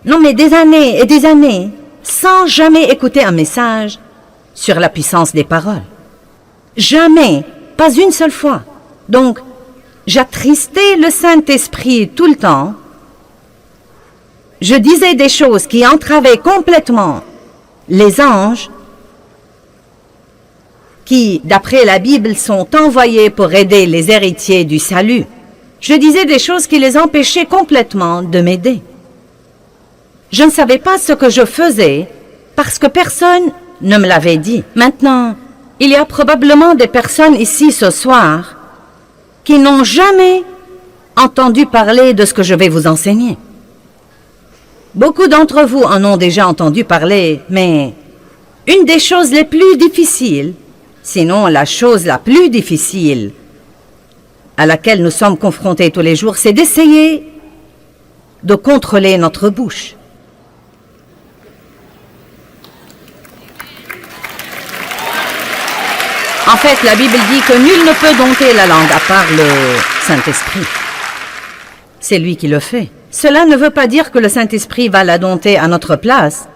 Non, mais des années et des années, sans jamais écouter un message sur la puissance des paroles. Jamais, pas une seule fois. Donc, j'attristais le Saint-Esprit tout le temps. Je disais des choses qui entravaient complètement les anges qui, d'après la Bible, sont envoyés pour aider les héritiers du salut. Je disais des choses qui les empêchaient complètement de m'aider. Je ne savais pas ce que je faisais parce que personne ne me l'avait dit. Maintenant, il y a probablement des personnes ici ce soir qui n'ont jamais entendu parler de ce que je vais vous enseigner. Beaucoup d'entre vous en ont déjà entendu parler, mais une des choses les plus difficiles, sinon la chose la plus difficile à laquelle nous sommes confrontés tous les jours, c'est d'essayer de contrôler notre bouche. En fait, la Bible dit que nul ne peut dompter la langue à part le Saint-Esprit. C'est lui qui le fait. Cela ne veut pas dire que le Saint-Esprit va la dompter à notre place,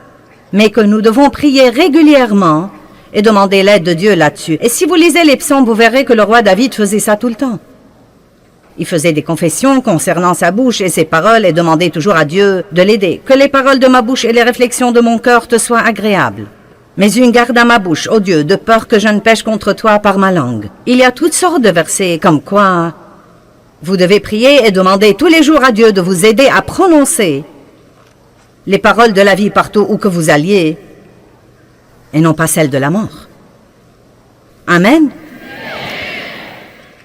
mais que nous devons prier régulièrement et demander l'aide de Dieu là-dessus. Et si vous lisez les psaumes, vous verrez que le roi David faisait ça tout le temps. Il faisait des confessions concernant sa bouche et ses paroles et demandait toujours à Dieu de l'aider. Que les paroles de ma bouche et les réflexions de mon cœur te soient agréables. Mais une garde à ma bouche, ô Dieu, de peur que je ne pêche contre toi par ma langue. Il y a toutes sortes de versets comme quoi vous devez prier et demander tous les jours à Dieu de vous aider à prononcer les paroles de la vie partout où que vous alliez et non pas celles de la mort. Amen.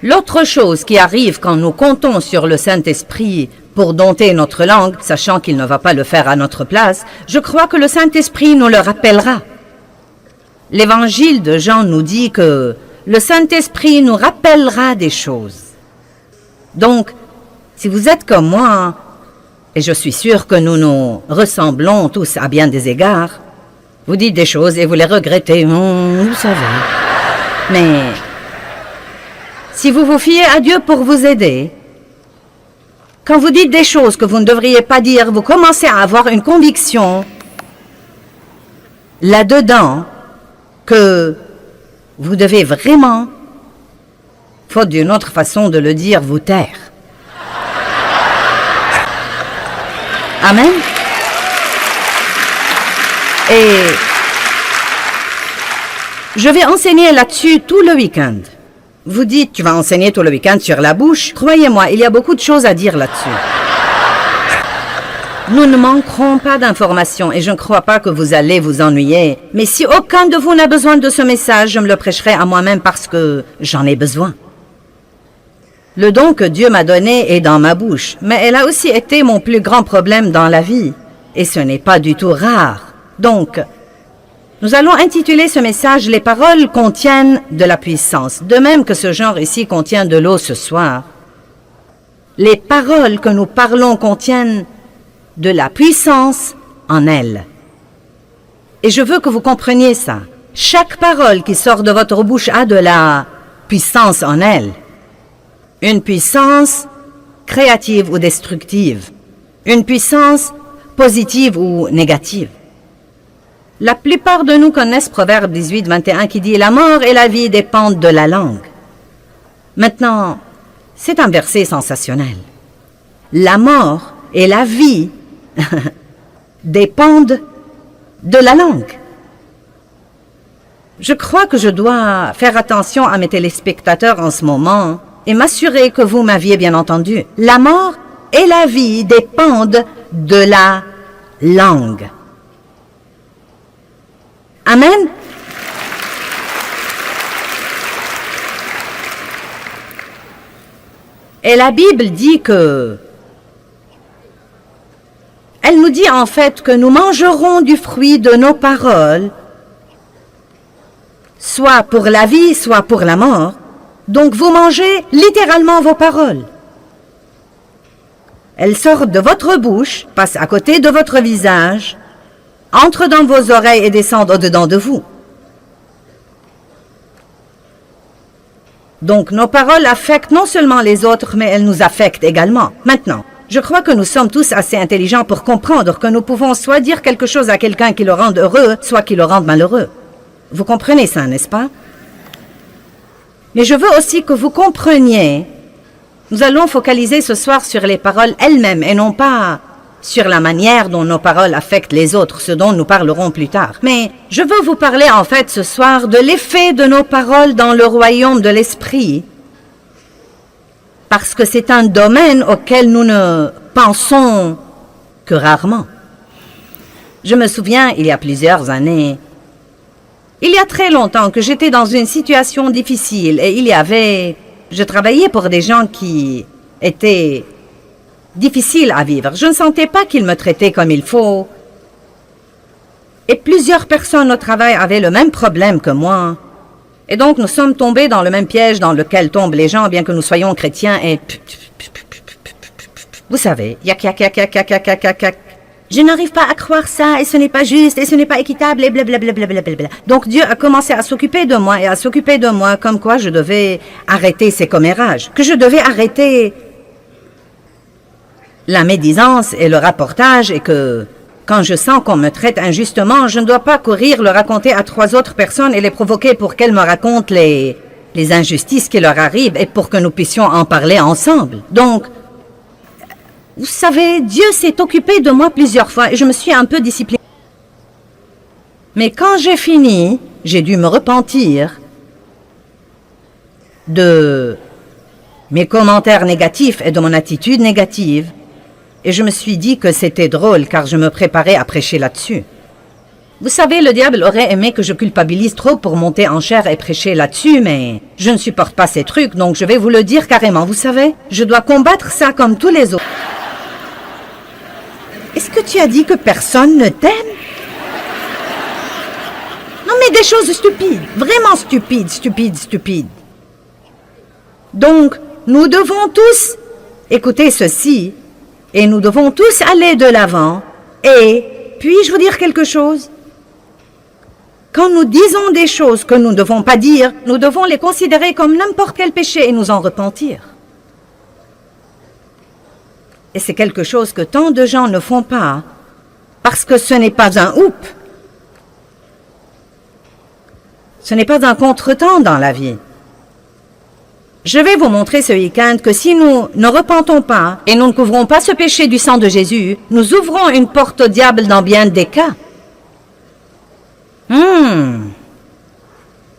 L'autre chose qui arrive quand nous comptons sur le Saint-Esprit pour dompter notre langue, sachant qu'il ne va pas le faire à notre place, je crois que le Saint-Esprit nous le rappellera. L'Évangile de Jean nous dit que le Saint-Esprit nous rappellera des choses. Donc, si vous êtes comme moi, et je suis sûr que nous nous ressemblons tous à bien des égards, vous dites des choses et vous les regrettez, vous savez. Mais si vous vous fiez à Dieu pour vous aider, quand vous dites des choses que vous ne devriez pas dire, vous commencez à avoir une conviction là-dedans que vous devez vraiment, faute d'une autre façon de le dire, vous taire. Amen. Et je vais enseigner là-dessus tout le week-end. Vous dites, tu vas enseigner tout le week-end sur la bouche. Croyez-moi, il y a beaucoup de choses à dire là-dessus. Nous ne manquerons pas d'informations et je ne crois pas que vous allez vous ennuyer. Mais si aucun de vous n'a besoin de ce message, je me le prêcherai à moi-même parce que j'en ai besoin. Le don que Dieu m'a donné est dans ma bouche, mais elle a aussi été mon plus grand problème dans la vie. Et ce n'est pas du tout rare. Donc, nous allons intituler ce message « Les paroles contiennent de la puissance », de même que ce genre ici contient de l'eau ce soir. Les paroles que nous parlons contiennent de la puissance en elles. Et je veux que vous compreniez ça. Chaque parole qui sort de votre bouche a de la puissance en elle. Une puissance créative ou destructive. Une puissance positive ou négative. La plupart de nous connaissent Proverbe 18, 21 qui dit « La mort et la vie dépendent de la langue ». Maintenant, c'est un verset sensationnel. La mort et la vie dépendent de la langue. Je crois que je dois faire attention à mes téléspectateurs en ce moment et m'assurer que vous m'aviez bien entendu. La mort et la vie dépendent de la langue. Amen. Et la Bible dit que elle nous dit en fait que nous mangerons du fruit de nos paroles, soit pour la vie, soit pour la mort. Donc vous mangez littéralement vos paroles. Elles sortent de votre bouche, passent à côté de votre visage, entrent dans vos oreilles et descendent au-dedans de vous. Donc nos paroles affectent non seulement les autres, mais elles nous affectent également. Maintenant, Je crois que nous sommes tous assez intelligents pour comprendre que nous pouvons soit dire quelque chose à quelqu'un qui le rende heureux, soit qui le rende malheureux. Vous comprenez ça, n'est-ce pas? Mais je veux aussi que vous compreniez, nous allons focaliser ce soir sur les paroles elles-mêmes et non pas sur la manière dont nos paroles affectent les autres, ce dont nous parlerons plus tard. Mais je veux vous parler en fait ce soir de l'effet de nos paroles dans le royaume de l'esprit, parce que c'est un domaine auquel nous ne pensons que rarement. Je me souviens, il y a plusieurs années, il y a très longtemps que j'étais dans une situation difficile et je travaillais pour des gens qui étaient difficiles à vivre. Je ne sentais pas qu'ils me traitaient comme il faut. Et plusieurs personnes au travail avaient le même problème que moi. Et donc nous sommes tombés dans le même piège dans lequel tombent les gens, bien que nous soyons chrétiens et... Vous savez, yak. Je n'arrive pas à croire ça, et ce n'est pas juste, et ce n'est pas équitable, et blablabla. Donc Dieu a commencé à s'occuper de moi, et à s'occuper de moi, comme quoi je devais arrêter ces commérages, que je devais arrêter la médisance et le rapportage, et que quand je sens qu'on me traite injustement, je ne dois pas courir le raconter à 3 autres personnes et les provoquer pour qu'elles me racontent les injustices qui leur arrivent, et pour que nous puissions en parler ensemble. Donc, vous savez, Dieu s'est occupé de moi plusieurs fois et je me suis un peu disciplinée. Mais quand j'ai fini, j'ai dû me repentir de mes commentaires négatifs et de mon attitude négative. Et je me suis dit que c'était drôle car je me préparais à prêcher là-dessus. Vous savez, le diable aurait aimé que je culpabilise trop pour monter en chair et prêcher là-dessus, mais je ne supporte pas ces trucs, donc je vais vous le dire carrément. Vous savez, je dois combattre ça comme tous les autres. Est-ce que tu as dit que personne ne t'aime? Non, mais des choses stupides, vraiment stupides. Donc, nous devons tous écouter ceci, et nous devons tous aller de l'avant. Et, puis-je vous dire quelque chose? Quand nous disons des choses que nous ne devons pas dire, nous devons les considérer comme n'importe quel péché et nous en repentir. Et c'est quelque chose que tant de gens ne font pas, parce que ce n'est pas un oup. Ce n'est pas un contretemps dans la vie. Je vais vous montrer ce week-end que si nous ne repentons pas et nous ne couvrons pas ce péché du sang de Jésus, nous ouvrons une porte au diable dans bien des cas.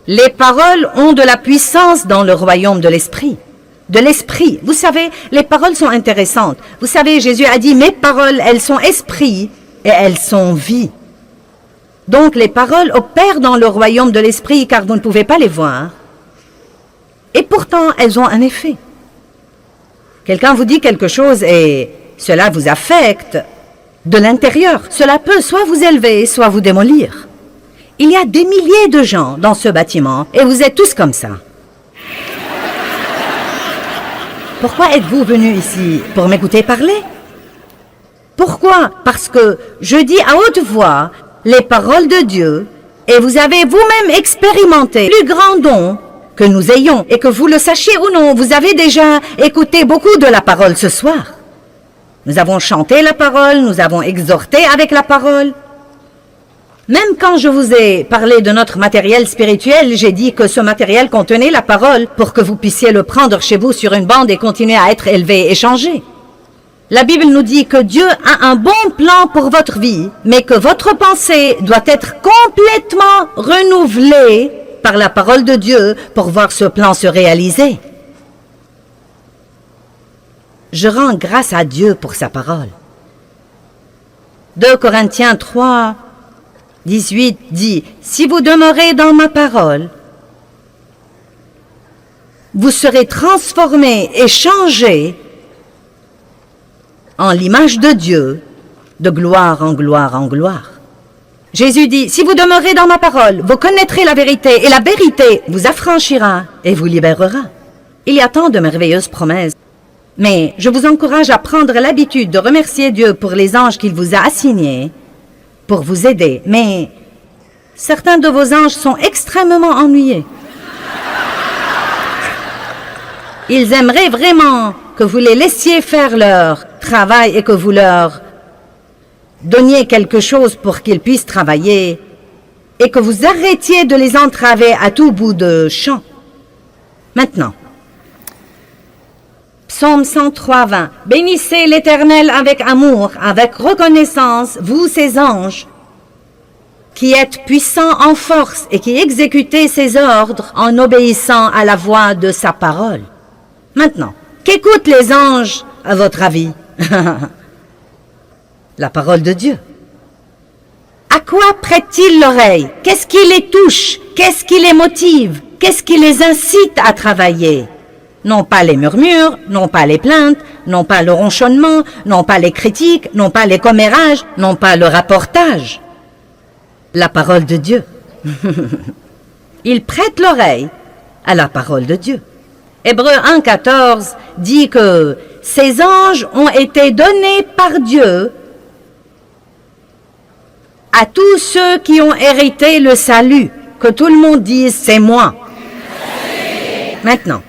Les paroles ont de la puissance dans le royaume de l'esprit. De l'esprit. Vous savez, les paroles sont intéressantes. Vous savez, Jésus a dit, mes paroles, elles sont esprit et elles sont vie. Donc, les paroles opèrent dans le royaume de l'esprit car vous ne pouvez pas les voir. Et pourtant, elles ont un effet. Quelqu'un vous dit quelque chose et cela vous affecte de l'intérieur. Cela peut soit vous élever, soit vous démolir. Il y a des milliers de gens dans ce bâtiment et vous êtes tous comme ça. Pourquoi êtes-vous venus ici? Pour m'écouter parler? Pourquoi? Parce que je dis à haute voix les paroles de Dieu et vous avez vous-même expérimenté le plus grand don que nous ayons. Et que vous le sachiez ou non, vous avez déjà écouté beaucoup de la parole ce soir. Nous avons chanté la parole, nous avons exhorté avec la parole. Même quand je vous ai parlé de notre matériel spirituel, j'ai dit que ce matériel contenait la parole pour que vous puissiez le prendre chez vous sur une bande et continuer à être élevé et changé. La Bible nous dit que Dieu a un bon plan pour votre vie, mais que votre pensée doit être complètement renouvelée par la parole de Dieu pour voir ce plan se réaliser. Je rends grâce à Dieu pour sa parole. 2 Corinthiens 3, 18 dit, « Si vous demeurez dans ma parole, vous serez transformés et changés en l'image de Dieu, de gloire en gloire en gloire. » Jésus dit, « Si vous demeurez dans ma parole, vous connaîtrez la vérité, et la vérité vous affranchira et vous libérera. » Il y a tant de merveilleuses promesses. Mais je vous encourage à prendre l'habitude de remercier Dieu pour les anges qu'il vous a assignés, pour vous aider, mais certains de vos anges sont extrêmement ennuyés. Ils aimeraient vraiment que vous les laissiez faire leur travaillent et que vous leur donniez quelque chose pour qu'ils puissent travailler et que vous arrêtiez de les entraver à tout bout de champ. Maintenant, Psaume 103, 20. Bénissez l'Éternel avec amour, avec reconnaissance, vous ses anges, qui êtes puissants en force et qui exécutez ses ordres en obéissant à la voix de sa parole. Maintenant, qu'écoutent les anges, à votre avis? La parole de Dieu. À quoi prêtent-ils l'oreille? Qu'est-ce qui les touche? Qu'est-ce qui les motive? Qu'est-ce qui les incite à travailler? Non pas les murmures, non pas les plaintes, non pas le ronchonnement, non pas les critiques, non pas les commérages, non pas le rapportage. La parole de Dieu. Ils prêtent l'oreille à la parole de Dieu. Hébreux 1,14 dit que ces anges ont été donnés par Dieu à tous ceux qui ont hérité le salut. Que tout le monde dise, c'est moi. Maintenant,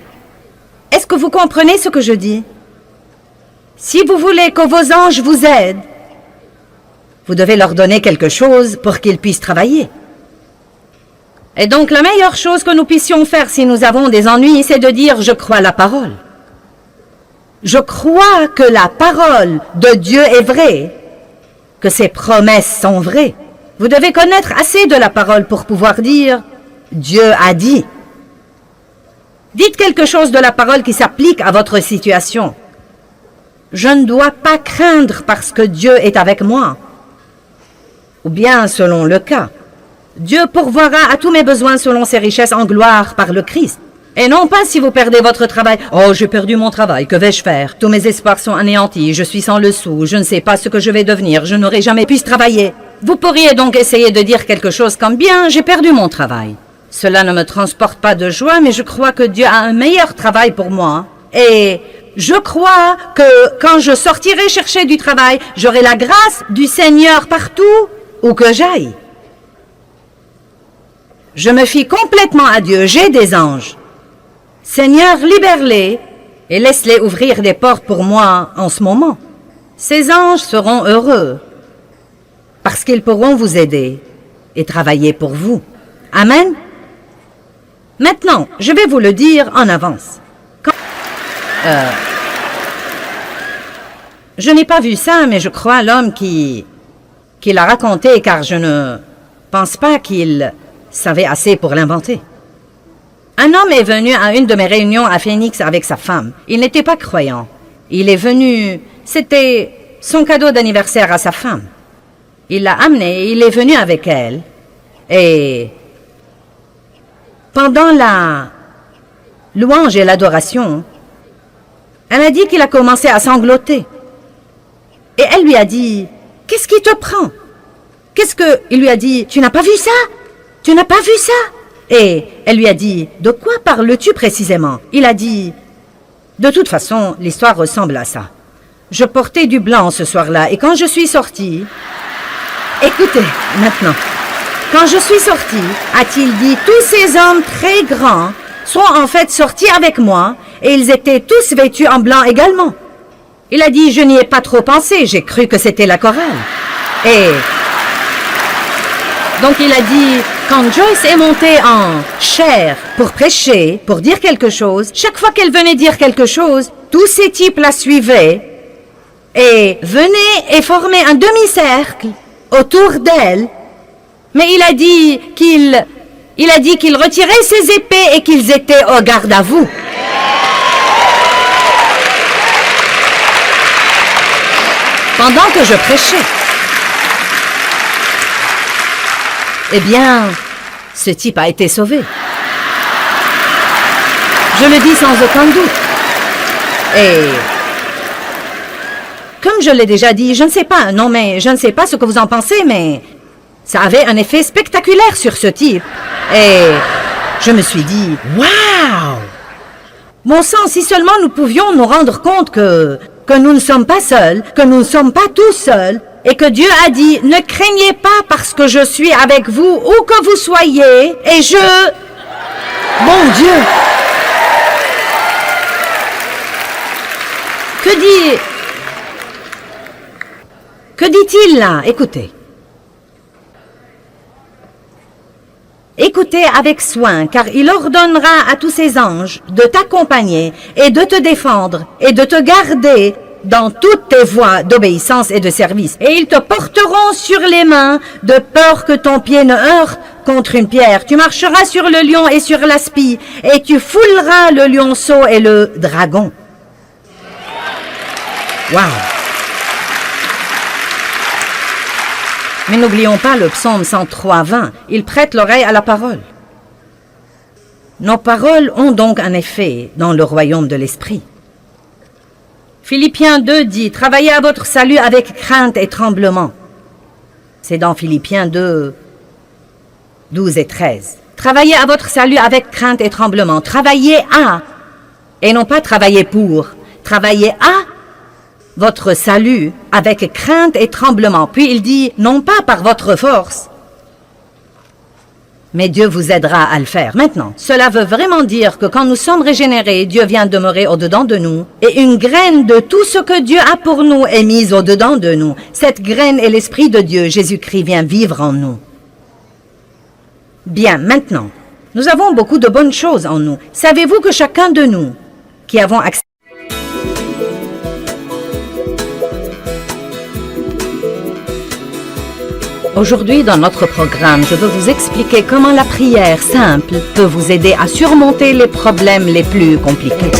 est-ce que vous comprenez ce que je dis? Si vous voulez que vos anges vous aident, vous devez leur donner quelque chose pour qu'ils puissent travailler. Et donc, la meilleure chose que nous puissions faire si nous avons des ennuis, c'est de dire « Je crois la parole ». Je crois que la parole de Dieu est vraie, que ses promesses sont vraies. Vous devez connaître assez de la parole pour pouvoir dire « Dieu a dit ». Dites quelque chose de la parole qui s'applique à votre situation. Je ne dois pas craindre parce que Dieu est avec moi. Ou bien, selon le cas, Dieu pourvoira à tous mes besoins selon ses richesses en gloire par le Christ. Et non pas si vous perdez votre travail. Oh, j'ai perdu mon travail, que vais-je faire? Tous mes espoirs sont anéantis, je suis sans le sou, je ne sais pas ce que je vais devenir, je n'aurai jamais pu travailler. Vous pourriez donc essayer de dire quelque chose comme « Bien, j'ai perdu mon travail ». Cela ne me transporte pas de joie, mais je crois que Dieu a un meilleur travail pour moi. Et je crois que quand je sortirai chercher du travail, j'aurai la grâce du Seigneur partout où que j'aille. Je me fie complètement à Dieu, j'ai des anges. Seigneur, libère-les et laisse-les ouvrir des portes pour moi en ce moment. Ces anges seront heureux parce qu'ils pourront vous aider et travailler pour vous. Amen. Maintenant, je vais vous le dire en avance. Je n'ai pas vu ça, mais je crois l'homme qui l'a raconté, car je ne pense pas qu'il savait assez pour l'inventer. Un homme est venu à une de mes réunions à Phoenix avec sa femme. Il n'était pas croyant. Il est venu, c'était son cadeau d'anniversaire à sa femme. Il l'a amené, il est venu avec elle, et pendant la louange et l'adoration, elle a dit qu'il a commencé à sangloter. Et elle lui a dit, « Qu'est-ce qui te prend? » Il lui a dit, « Tu n'as pas vu ça? Tu n'as pas vu ça? » Et elle lui a dit, « De quoi parles-tu précisément? » Il a dit, « De toute façon, l'histoire ressemble à ça. Je portais du blanc ce soir-là, et quand je suis sortie... » Écoutez, maintenant... Quand je suis sortie, a-t-il dit, tous ces hommes très grands sont en fait sortis avec moi et ils étaient tous vêtus en blanc également. Il a dit, je n'y ai pas trop pensé, j'ai cru que c'était la chorale. Et donc il a dit, quand Joyce est montée en chair pour prêcher, pour dire quelque chose, chaque fois qu'elle venait dire quelque chose, tous ces types la suivaient et venaient et formaient un demi-cercle autour d'elle. Mais il a dit qu'il retirait ses épées et qu'ils étaient au garde à vous. Pendant que je prêchais. Eh bien, ce type a été sauvé. Je le dis sans aucun doute. Et comme je l'ai déjà dit, je ne sais pas, non mais je ne sais pas ce que vous en pensez, mais... ça avait un effet spectaculaire sur ce type. Et je me suis dit, « Waouh ! Bon sang, si seulement nous pouvions nous rendre compte que nous ne sommes pas seuls, que nous ne sommes pas tous seuls, et que Dieu a dit, ne craignez pas parce que je suis avec vous, où que vous soyez, et je... Mon Dieu! Que Que dit-il là? Écoutez. Écoutez avec soin, car il ordonnera à tous ses anges de t'accompagner et de te défendre et de te garder dans toutes tes voies d'obéissance et de service. Et ils te porteront sur les mains de peur que ton pied ne heurte contre une pierre. Tu marcheras sur le lion et sur l'aspi et tu fouleras le lionceau et le dragon. Wow! Mais n'oublions pas le psaume 103, 20. Il prête l'oreille à la parole. Nos paroles ont donc un effet dans le royaume de l'esprit. Philippiens 2 dit, travaillez à votre salut avec crainte et tremblement. C'est dans Philippiens 2, 12 et 13. Travaillez à votre salut avec crainte et tremblement. Travaillez à, et non pas travailler pour. Travaillez à votre salut avec crainte et tremblement. Puis il dit, non pas par votre force, mais Dieu vous aidera à le faire. Maintenant, cela veut vraiment dire que quand nous sommes régénérés, Dieu vient demeurer au-dedans de nous, et une graine de tout ce que Dieu a pour nous est mise au-dedans de nous. Cette graine est l'Esprit de Dieu. Jésus-Christ vient vivre en nous. Bien, maintenant, nous avons beaucoup de bonnes choses en nous. Savez-vous que chacun de nous qui avons accès Aujourd'hui, dans notre programme, je veux vous expliquer comment la prière simple peut vous aider à surmonter les problèmes les plus compliqués.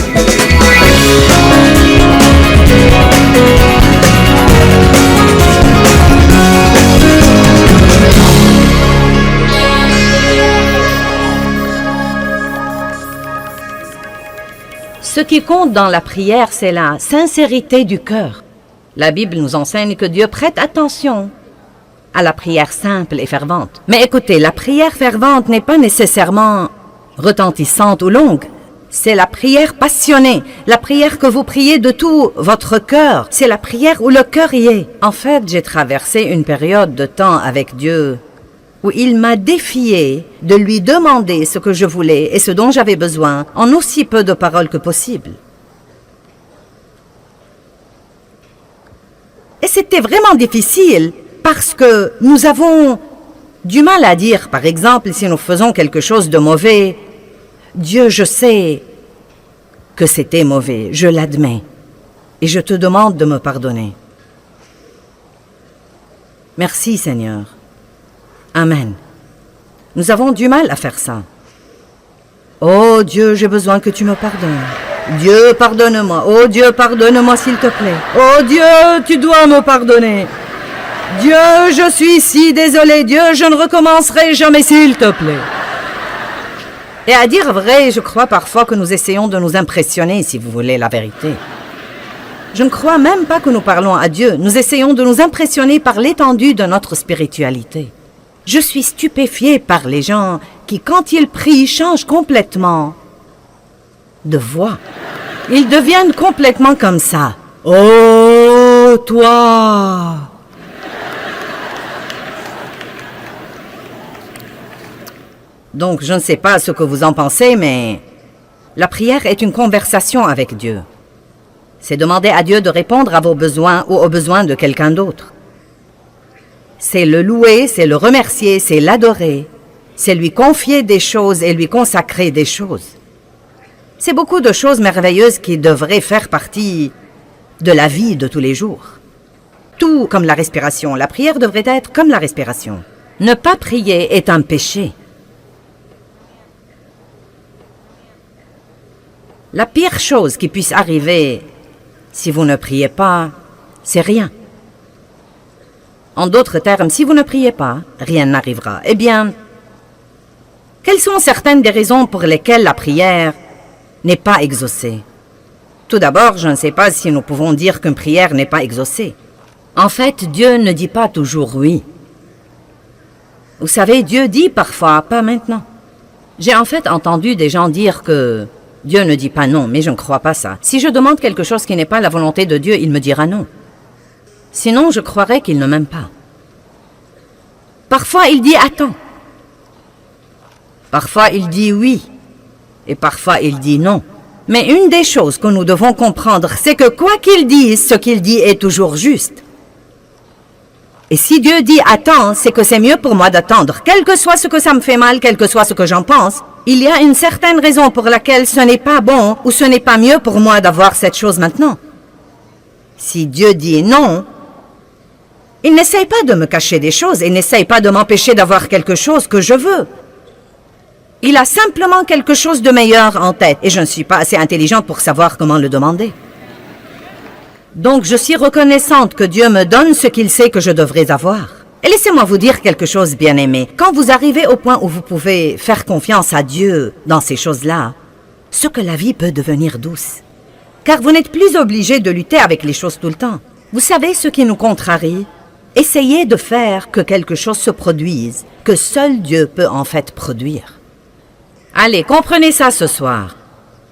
Ce qui compte dans la prière, c'est la sincérité du cœur. La Bible nous enseigne que Dieu prête attention à la prière simple et fervente. Mais écoutez, la prière fervente n'est pas nécessairement retentissante ou longue. C'est la prière passionnée, la prière que vous priez de tout votre cœur. C'est la prière où le cœur y est. En fait, j'ai traversé une période de temps avec Dieu où il m'a défié de lui demander ce que je voulais et ce dont j'avais besoin en aussi peu de paroles que possible. Et c'était vraiment difficile parce que nous avons du mal à dire, par exemple, si nous faisons quelque chose de mauvais, « Dieu, je sais que c'était mauvais, je l'admets, et je te demande de me pardonner. » Merci, Seigneur. Amen. Nous avons du mal à faire ça. « Oh Dieu, j'ai besoin que tu me pardonnes. Dieu, pardonne-moi. Oh Dieu, pardonne-moi s'il te plaît. Oh Dieu, tu dois me pardonner. Dieu, je suis si désolé. Dieu, je ne recommencerai jamais, s'il te plaît. » Et à dire vrai, je crois parfois que nous essayons de nous impressionner, si vous voulez la vérité. Je ne crois même pas que nous parlons à Dieu. Nous essayons de nous impressionner par l'étendue de notre spiritualité. Je suis stupéfiée par les gens qui, quand ils prient, changent complètement de voix. Ils deviennent complètement comme ça. « Oh, toi !» Donc, je ne sais pas ce que vous en pensez, mais la prière est une conversation avec Dieu. C'est demander à Dieu de répondre à vos besoins ou aux besoins de quelqu'un d'autre. C'est le louer, c'est le remercier, c'est l'adorer. C'est lui confier des choses et lui consacrer des choses. C'est beaucoup de choses merveilleuses qui devraient faire partie de la vie de tous les jours. Tout comme la respiration. La prière devrait être comme la respiration. Ne pas prier est un péché. La pire chose qui puisse arriver si vous ne priez pas, c'est rien. En d'autres termes, si vous ne priez pas, rien n'arrivera. Eh bien, quelles sont certaines des raisons pour lesquelles la prière n'est pas exaucée? Tout d'abord, je ne sais pas si nous pouvons dire qu'une prière n'est pas exaucée. En fait, Dieu ne dit pas toujours oui. Vous savez, Dieu dit parfois, pas maintenant. J'ai en fait entendu des gens dire que Dieu ne dit pas non, mais je ne crois pas ça. Si je demande quelque chose qui n'est pas la volonté de Dieu, il me dira non. Sinon, je croirais qu'il ne m'aime pas. Parfois, il dit attends. Parfois, il dit oui. Et parfois, il dit non. Mais une des choses que nous devons comprendre, c'est que quoi qu'il dise, ce qu'il dit est toujours juste. Et si Dieu dit « attends », c'est que c'est mieux pour moi d'attendre. Quel que soit ce que ça me fait mal, quel que soit ce que j'en pense, il y a une certaine raison pour laquelle ce n'est pas bon ou ce n'est pas mieux pour moi d'avoir cette chose maintenant. Si Dieu dit non, il n'essaye pas de me cacher des choses, il n'essaye pas de m'empêcher d'avoir quelque chose que je veux. Il a simplement quelque chose de meilleur en tête et je ne suis pas assez intelligente pour savoir comment le demander. Donc je suis reconnaissante que Dieu me donne ce qu'il sait que je devrais avoir. Et laissez-moi vous dire quelque chose, bien-aimé. Quand vous arrivez au point où vous pouvez faire confiance à Dieu dans ces choses-là, ce que la vie peut devenir douce. Car vous n'êtes plus obligé de lutter avec les choses tout le temps. Vous savez ce qui nous contrarie? Essayez de faire que quelque chose se produise, que seul Dieu peut en fait produire. Allez, comprenez ça ce soir.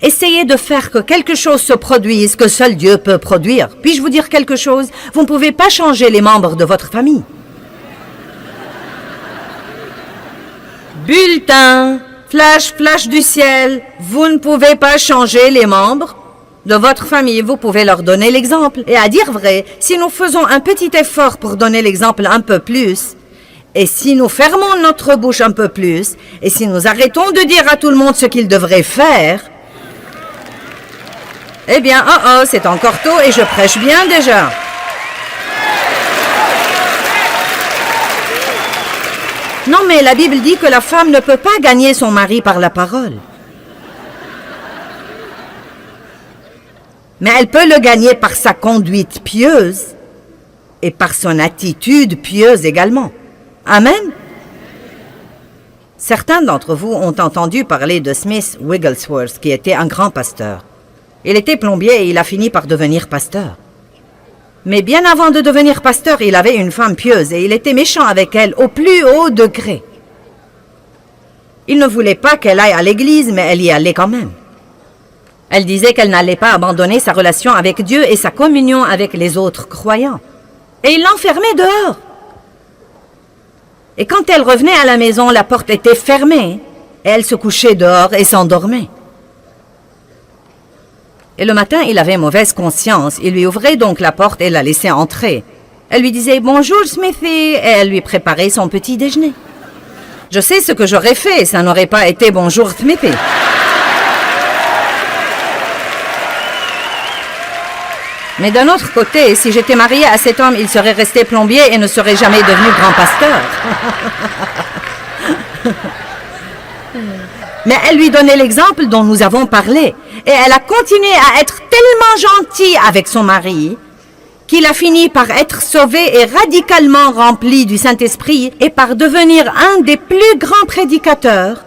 Essayez de faire que quelque chose se produise que seul Dieu peut produire. Puis-je vous dire quelque chose? Vous ne pouvez pas changer les membres de votre famille. Bulletin, flash, flash du ciel. Vous ne pouvez pas changer les membres de votre famille. Vous pouvez leur donner l'exemple. Et à dire vrai, si nous faisons un petit effort pour donner l'exemple un peu plus, et si nous fermons notre bouche un peu plus, et si nous arrêtons de dire à tout le monde ce qu'ils devraient faire, eh bien, c'est encore tôt et je prêche bien déjà. Non, mais la Bible dit que la femme ne peut pas gagner son mari par la parole. Mais elle peut le gagner par sa conduite pieuse et par son attitude pieuse également. Amen. Certains d'entre vous ont entendu parler de Smith Wigglesworth, qui était un grand pasteur. Il était plombier et il a fini par devenir pasteur. Mais bien avant de devenir pasteur, il avait une femme pieuse et il était méchant avec elle au plus haut degré. Il ne voulait pas qu'elle aille à l'église, mais elle y allait quand même. Elle disait qu'elle n'allait pas abandonner sa relation avec Dieu et sa communion avec les autres croyants. Et il l'enfermait dehors. Et quand elle revenait à la maison, la porte était fermée et elle se couchait dehors et s'endormait. Et le matin, il avait mauvaise conscience. Il lui ouvrait donc la porte et la laissait entrer. Elle lui disait « Bonjour, Smithy » et elle lui préparait son petit déjeuner. Je sais ce que j'aurais fait, ça n'aurait pas été « Bonjour, Smithy ». Mais d'un autre côté, si j'étais mariée à cet homme, il serait resté plombier et ne serait jamais devenu grand pasteur. Mais elle lui donnait l'exemple dont nous avons parlé. Et elle a continué à être tellement gentille avec son mari qu'il a fini par être sauvé et radicalement rempli du Saint-Esprit et par devenir un des plus grands prédicateurs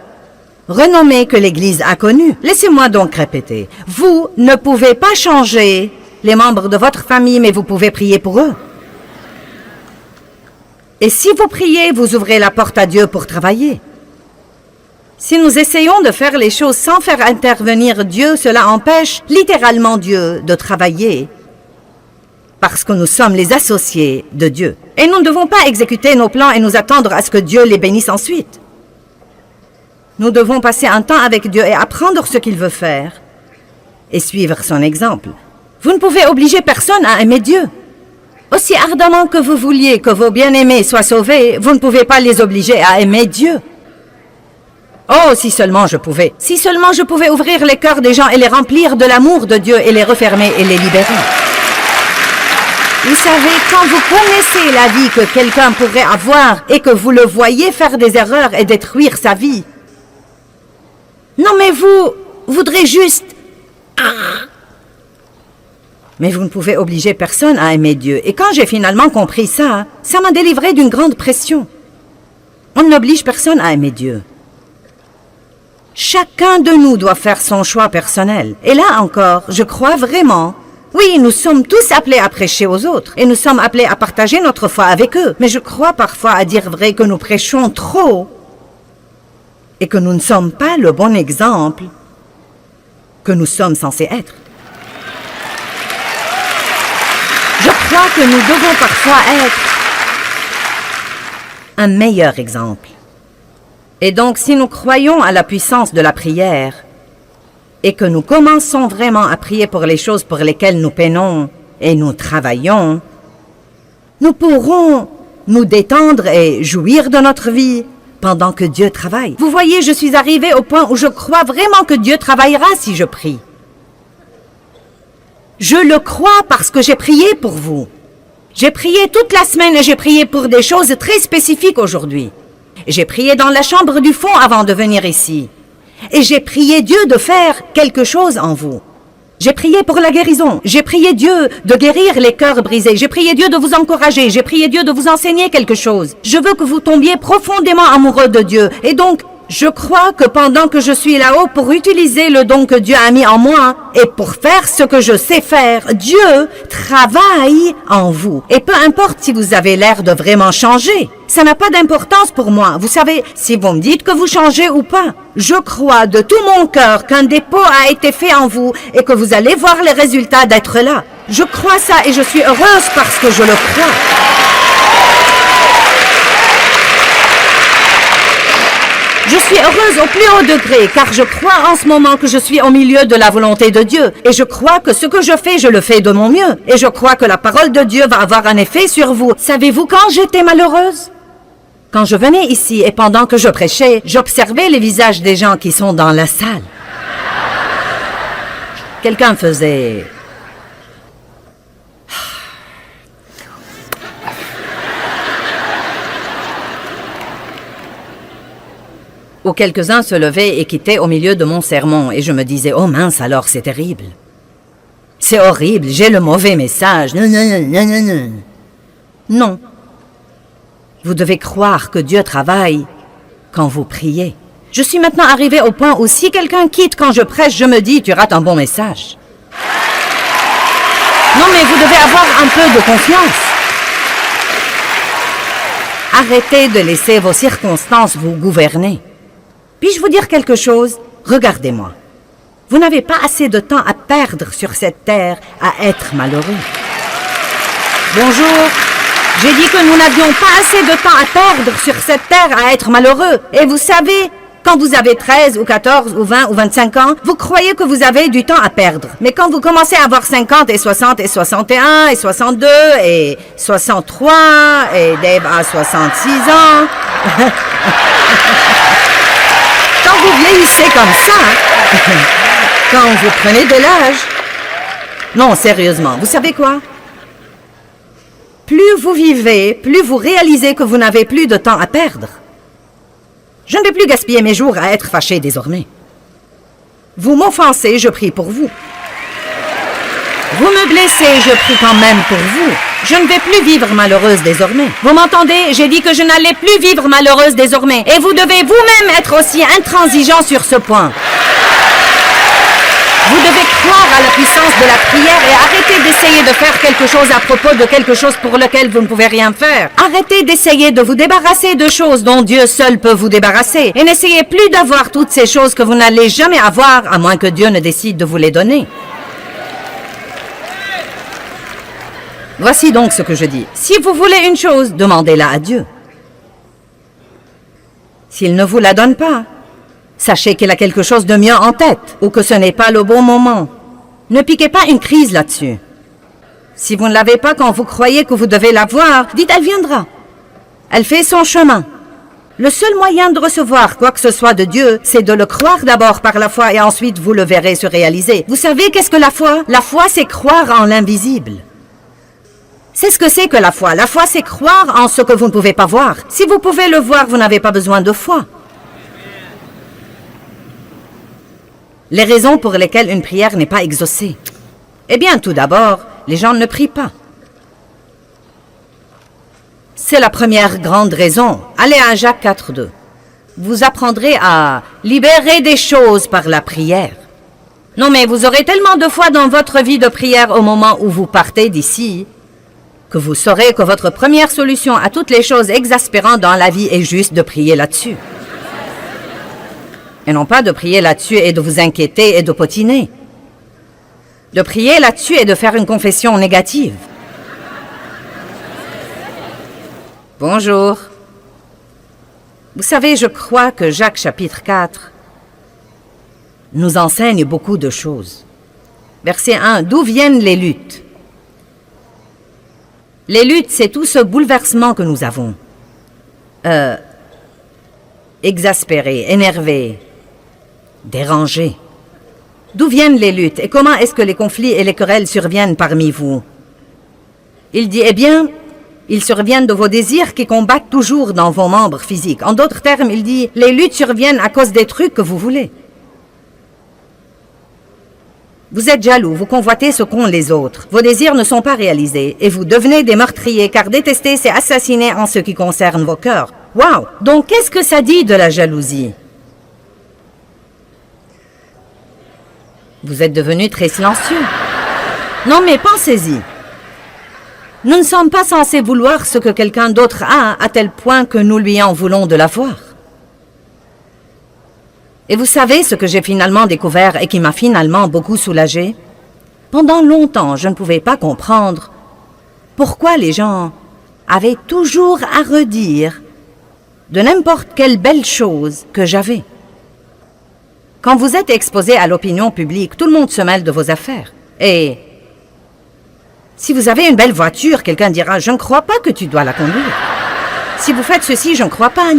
renommés que l'Église a connus. Laissez-moi donc répéter. Vous ne pouvez pas changer les membres de votre famille, mais vous pouvez prier pour eux. Et si vous priez, vous ouvrez la porte à Dieu pour travailler. Si nous essayons de faire les choses sans faire intervenir Dieu, cela empêche littéralement Dieu de travailler parce que nous sommes les associés de Dieu. Et nous ne devons pas exécuter nos plans et nous attendre à ce que Dieu les bénisse ensuite. Nous devons passer un temps avec Dieu et apprendre ce qu'il veut faire et suivre son exemple. Vous ne pouvez obliger personne à aimer Dieu. Aussi ardemment que vous vouliez que vos bien-aimés soient sauvés, vous ne pouvez pas les obliger à aimer Dieu. Oh, si seulement je pouvais. Si seulement je pouvais ouvrir les cœurs des gens et les remplir de l'amour de Dieu et les refermer et les libérer. Vous savez, quand vous connaissez la vie que quelqu'un pourrait avoir et que vous le voyez faire des erreurs et détruire sa vie, non mais vous voudrez juste... Mais vous ne pouvez obliger personne à aimer Dieu. Et quand j'ai finalement compris ça, ça m'a délivré d'une grande pression. On n'oblige personne à aimer Dieu. Chacun de nous doit faire son choix personnel. Et là encore, je crois vraiment, oui, nous sommes tous appelés à prêcher aux autres, et nous sommes appelés à partager notre foi avec eux. Mais je crois parfois, à dire vrai, que nous prêchons trop, et que nous ne sommes pas le bon exemple que nous sommes censés être. Je crois que nous devons parfois être un meilleur exemple. Et donc, si nous croyons à la puissance de la prière et que nous commençons vraiment à prier pour les choses pour lesquelles nous peinons et nous travaillons, nous pourrons nous détendre et jouir de notre vie pendant que Dieu travaille. Vous voyez, je suis arrivée au point où je crois vraiment que Dieu travaillera si je prie. Je le crois parce que j'ai prié pour vous. J'ai prié toute la semaine et j'ai prié pour des choses très spécifiques aujourd'hui. J'ai prié dans la chambre du fond avant de venir ici. Et j'ai prié Dieu de faire quelque chose en vous. J'ai prié pour la guérison. J'ai prié Dieu de guérir les cœurs brisés. J'ai prié Dieu de vous encourager. J'ai prié Dieu de vous enseigner quelque chose. Je veux que vous tombiez profondément amoureux de Dieu. Et donc, je crois que pendant que je suis là-haut pour utiliser le don que Dieu a mis en moi et pour faire ce que je sais faire, Dieu travaille en vous. Et peu importe si vous avez l'air de vraiment changer, ça n'a pas d'importance pour moi. Vous savez, si vous me dites que vous changez ou pas, je crois de tout mon cœur qu'un dépôt a été fait en vous et que vous allez voir les résultats d'être là. Je crois ça et je suis heureuse parce que je le crois. Je suis heureuse au plus haut degré, car je crois en ce moment que je suis au milieu de la volonté de Dieu. Et je crois que ce que je le fais de mon mieux. Et je crois que la parole de Dieu va avoir un effet sur vous. Savez-vous quand j'étais malheureuse? Quand je venais ici et pendant que je prêchais, j'observais les visages des gens qui sont dans la salle. Quelqu'un faisait... Ou quelques-uns se levaient et quittaient au milieu de mon sermon, et je me disais, oh mince alors, c'est terrible. C'est horrible, j'ai le mauvais message. Non. Vous devez croire que Dieu travaille quand vous priez. Je suis maintenant arrivée au point où si quelqu'un quitte quand je prêche, je me dis, tu rates un bon message. Non, mais vous devez avoir un peu de confiance. Arrêtez de laisser vos circonstances vous gouverner. Puis-je vous dire quelque chose? Regardez-moi. Vous n'avez pas assez de temps à perdre sur cette terre à être malheureux. Bonjour. J'ai dit que nous n'avions pas assez de temps à perdre sur cette terre à être malheureux. Et vous savez, quand vous avez 13 ou 14 ou 20 ou 25 ans, vous croyez que vous avez du temps à perdre. Mais quand vous commencez à avoir 50 et 60 et 61 et 62 et 63 et Dave a 66 ans... Quand vous vieillissez comme ça, quand vous prenez de l'âge... Non, sérieusement, vous savez quoi? Plus vous vivez, plus vous réalisez que vous n'avez plus de temps à perdre. Je ne vais plus gaspiller mes jours à être fâché désormais. Vous m'offensez, je prie pour vous. Vous me blessez, je prie quand même pour vous. Je ne vais plus vivre malheureuse désormais. Vous m'entendez? J'ai dit que je n'allais plus vivre malheureuse désormais. Et vous devez vous-même être aussi intransigeant sur ce point. Vous devez croire à la puissance de la prière et arrêter d'essayer de faire quelque chose à propos de quelque chose pour lequel vous ne pouvez rien faire. Arrêtez d'essayer de vous débarrasser de choses dont Dieu seul peut vous débarrasser. Et n'essayez plus d'avoir toutes ces choses que vous n'allez jamais avoir, à moins que Dieu ne décide de vous les donner. Voici donc ce que je dis. Si vous voulez une chose, demandez-la à Dieu. S'il ne vous la donne pas, sachez qu'il a quelque chose de mieux en tête, ou que ce n'est pas le bon moment. Ne piquez pas une crise là-dessus. Si vous ne l'avez pas quand vous croyez que vous devez l'avoir, dites « elle viendra ». Elle fait son chemin. Le seul moyen de recevoir quoi que ce soit de Dieu, c'est de le croire d'abord par la foi et ensuite vous le verrez se réaliser. Vous savez qu'est-ce que la foi? La foi, c'est croire en l'invisible. C'est ce que c'est que la foi. La foi, c'est croire en ce que vous ne pouvez pas voir. Si vous pouvez le voir, vous n'avez pas besoin de foi. Les raisons pour lesquelles une prière n'est pas exaucée. Eh bien, tout d'abord, les gens ne prient pas. C'est la première grande raison. Allez à Jacques 4:2. Vous apprendrez à libérer des choses par la prière. Non, mais vous aurez tellement de foi dans votre vie de prière au moment où vous partez d'ici que vous saurez que votre première solution à toutes les choses exaspérantes dans la vie est juste de prier là-dessus. Et non pas de prier là-dessus et de vous inquiéter et de potiner. De prier là-dessus et de faire une confession négative. Bonjour. Vous savez, je crois que Jacques chapitre 4 nous enseigne beaucoup de choses. Verset 1, d'où viennent les luttes? Les luttes, c'est tout ce bouleversement que nous avons. Exaspéré, énervé, dérangé. D'où viennent les luttes et comment est-ce que les conflits et les querelles surviennent parmi vous? Il dit, eh bien, ils surviennent de vos désirs qui combattent toujours dans vos membres physiques. En d'autres termes, il dit, les luttes surviennent à cause des trucs que vous voulez. Vous êtes jaloux, vous convoitez ce qu'ont les autres. Vos désirs ne sont pas réalisés et vous devenez des meurtriers car détester, c'est assassiner en ce qui concerne vos cœurs. Wow! Donc, qu'est-ce que ça dit de la jalousie? Vous êtes devenu très silencieux. Non, mais pensez-y. Nous ne sommes pas censés vouloir ce que quelqu'un d'autre a à tel point que nous lui en voulons de l'avoir. Et vous savez ce que j'ai finalement découvert et qui m'a finalement beaucoup soulagée? Pendant longtemps, je ne pouvais pas comprendre pourquoi les gens avaient toujours à redire de n'importe quelle belle chose que j'avais. Quand vous êtes exposé à l'opinion publique, tout le monde se mêle de vos affaires. Et si vous avez une belle voiture, quelqu'un dira « Je ne crois pas que tu dois la conduire. » Si vous faites ceci, je ne crois pas.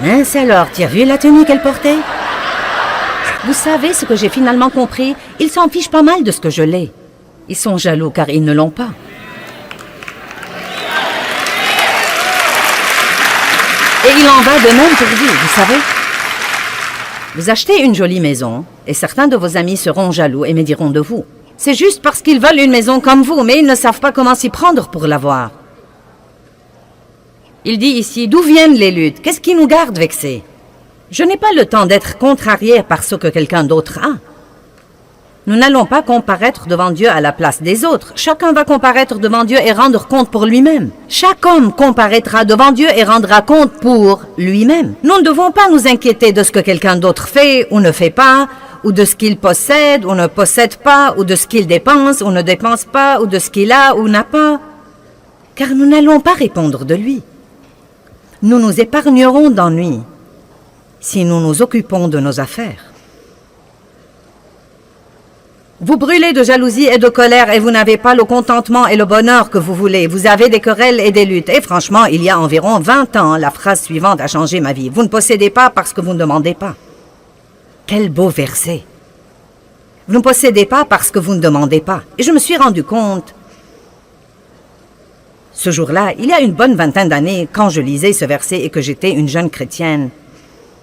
Mince alors, tu as vu la tenue qu'elle portait? Vous savez ce que j'ai finalement compris? Ils s'en fichent pas mal de ce que je l'ai. Ils sont jaloux car ils ne l'ont pas. Et il en va de même pour vous, vous savez? Vous achetez une jolie maison et certains de vos amis seront jaloux et me diront de vous. C'est juste parce qu'ils veulent une maison comme vous, mais ils ne savent pas comment s'y prendre pour l'avoir. Il dit ici, d'où viennent les luttes? Qu'est-ce qui nous garde vexés? Je n'ai pas le temps d'être contrarié par ce que quelqu'un d'autre a. Nous n'allons pas comparaître devant Dieu à la place des autres. Chacun va comparaître devant Dieu et rendre compte pour lui-même. Chaque homme comparaîtra devant Dieu et rendra compte pour lui-même. Nous ne devons pas nous inquiéter de ce que quelqu'un d'autre fait ou ne fait pas, ou de ce qu'il possède ou ne possède pas, ou de ce qu'il dépense ou ne dépense pas, ou de ce qu'il a ou n'a pas. Car nous n'allons pas répondre de lui. Nous nous épargnerons d'ennui si nous nous occupons de nos affaires. Vous brûlez de jalousie et de colère et vous n'avez pas le contentement et le bonheur que vous voulez. Vous avez des querelles et des luttes. Et franchement, il y a environ 20 ans, la phrase suivante a changé ma vie. Vous ne possédez pas parce que vous ne demandez pas. Quel beau verset. Vous ne possédez pas parce que vous ne demandez pas. Et je me suis rendu compte, ce jour-là, il y a une bonne vingtaine d'années, quand je lisais ce verset et que j'étais une jeune chrétienne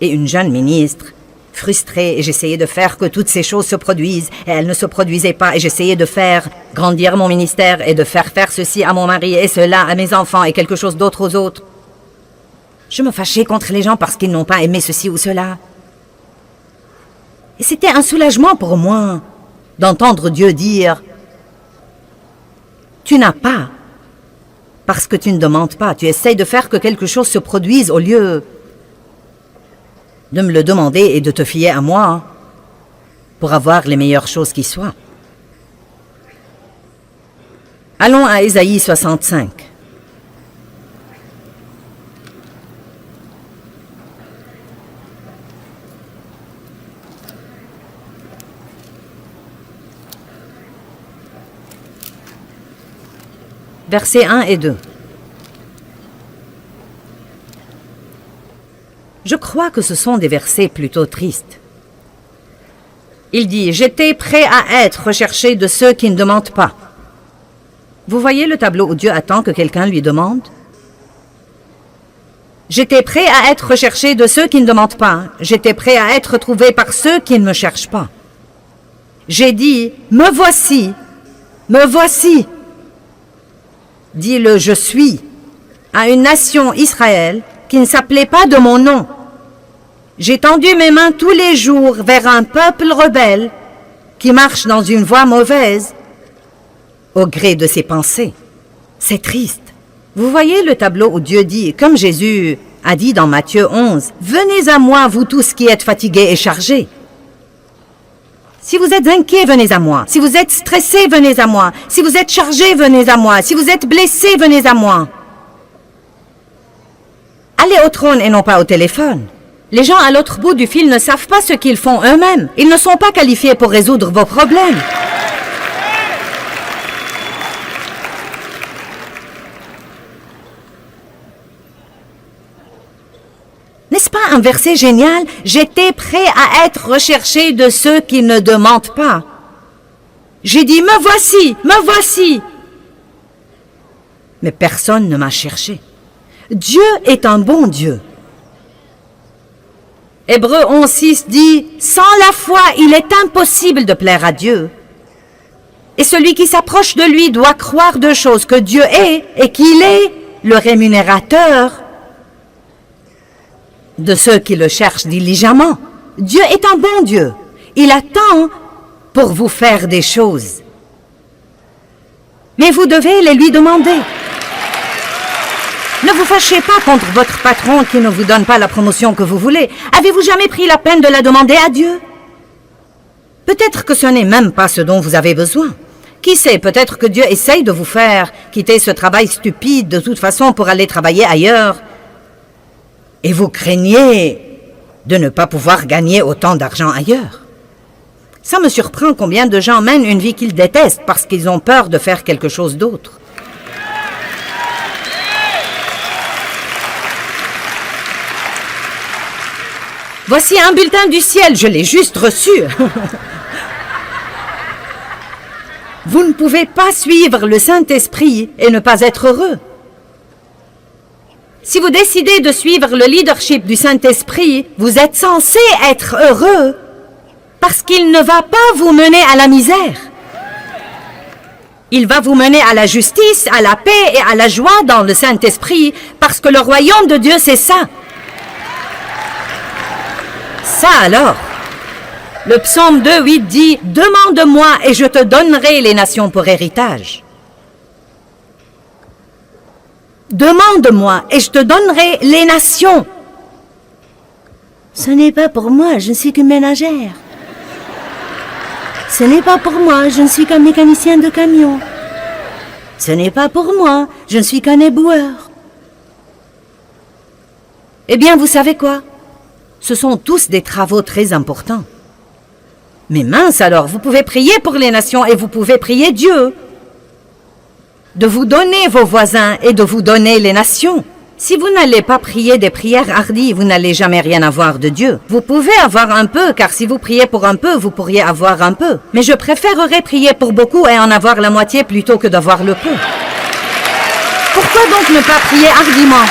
et une jeune ministre, frustrée, et j'essayais de faire que toutes ces choses se produisent, et elles ne se produisaient pas, et j'essayais de faire grandir mon ministère, et de faire ceci à mon mari, et cela à mes enfants, et quelque chose d'autre aux autres. Je me fâchais contre les gens parce qu'ils n'ont pas aimé ceci ou cela. Et c'était un soulagement pour moi d'entendre Dieu dire « Tu n'as pas, parce que tu ne demandes pas, tu essayes de faire que quelque chose se produise au lieu de me le demander et de te fier à moi pour avoir les meilleures choses qui soient. » Allons à Ésaïe 65. Versets 1 et 2. Je crois que ce sont des versets plutôt tristes. Il dit « J'étais prêt à être recherché de ceux qui ne demandent pas. » Vous voyez le tableau où Dieu attend que quelqu'un lui demande? J'étais prêt à être recherché de ceux qui ne demandent pas. J'étais prêt à être trouvé par ceux qui ne me cherchent pas. J'ai dit « Me voici, me voici. » Dit le « Je suis » à une nation Israël qui ne s'appelait pas de mon nom. J'ai tendu mes mains tous les jours vers un peuple rebelle qui marche dans une voie mauvaise au gré de ses pensées. C'est triste. Vous voyez le tableau où Dieu dit, comme Jésus a dit dans Matthieu 11, « Venez à moi, vous tous qui êtes fatigués et chargés. » Si vous êtes inquiets, venez à moi. Si vous êtes stressés, venez à moi. Si vous êtes chargés, venez à moi. Si vous êtes blessés, venez à moi. Allez au trône et non pas au téléphone. Les gens à l'autre bout du fil ne savent pas ce qu'ils font eux-mêmes. Ils ne sont pas qualifiés pour résoudre vos problèmes. N'est-ce pas un verset génial? J'étais prêt à être recherché de ceux qui ne demandent pas. J'ai dit, me voici, me voici. Mais personne ne m'a cherché. Dieu est un bon Dieu. Hébreux 11:6 dit, sans la foi, il est impossible de plaire à Dieu. Et celui qui s'approche de lui doit croire deux choses, que Dieu est et qu'il est le rémunérateur de ceux qui le cherchent diligemment. Dieu est un bon Dieu. Il attend pour vous faire des choses. Mais vous devez les lui demander. Ne vous fâchez pas contre votre patron qui ne vous donne pas la promotion que vous voulez. Avez-vous jamais pris la peine de la demander à Dieu? Peut-être que ce n'est même pas ce dont vous avez besoin. Qui sait, peut-être que Dieu essaye de vous faire quitter ce travail stupide de toute façon pour aller travailler ailleurs. Et vous craignez de ne pas pouvoir gagner autant d'argent ailleurs. Ça me surprend combien de gens mènent une vie qu'ils détestent parce qu'ils ont peur de faire quelque chose d'autre. Voici un bulletin du ciel, je l'ai juste reçu. Vous ne pouvez pas suivre le Saint-Esprit et ne pas être heureux. Si vous décidez de suivre le leadership du Saint-Esprit, vous êtes censé être heureux parce qu'il ne va pas vous mener à la misère. Il va vous mener à la justice, à la paix et à la joie dans le Saint-Esprit parce que le royaume de Dieu, c'est ça. Ça alors. Le psaume 2:8 dit « Demande-moi et je te donnerai les nations pour héritage. » Demande-moi et je te donnerai les nations. Ce n'est pas pour moi, je ne suis qu'une ménagère. Ce n'est pas pour moi, je ne suis qu'un mécanicien de camion. Ce n'est pas pour moi, je ne suis qu'un éboueur. Eh bien, vous savez quoi? Ce sont tous des travaux très importants. Mais mince alors, vous pouvez prier pour les nations et vous pouvez prier Dieu de vous donner vos voisins et de vous donner les nations. Si vous n'allez pas prier des prières hardies, vous n'allez jamais rien avoir de Dieu. Vous pouvez avoir un peu, car si vous priez pour un peu, vous pourriez avoir un peu. Mais je préférerais prier pour beaucoup et en avoir la moitié plutôt que d'avoir le peu. Pourquoi donc ne pas prier hardiment?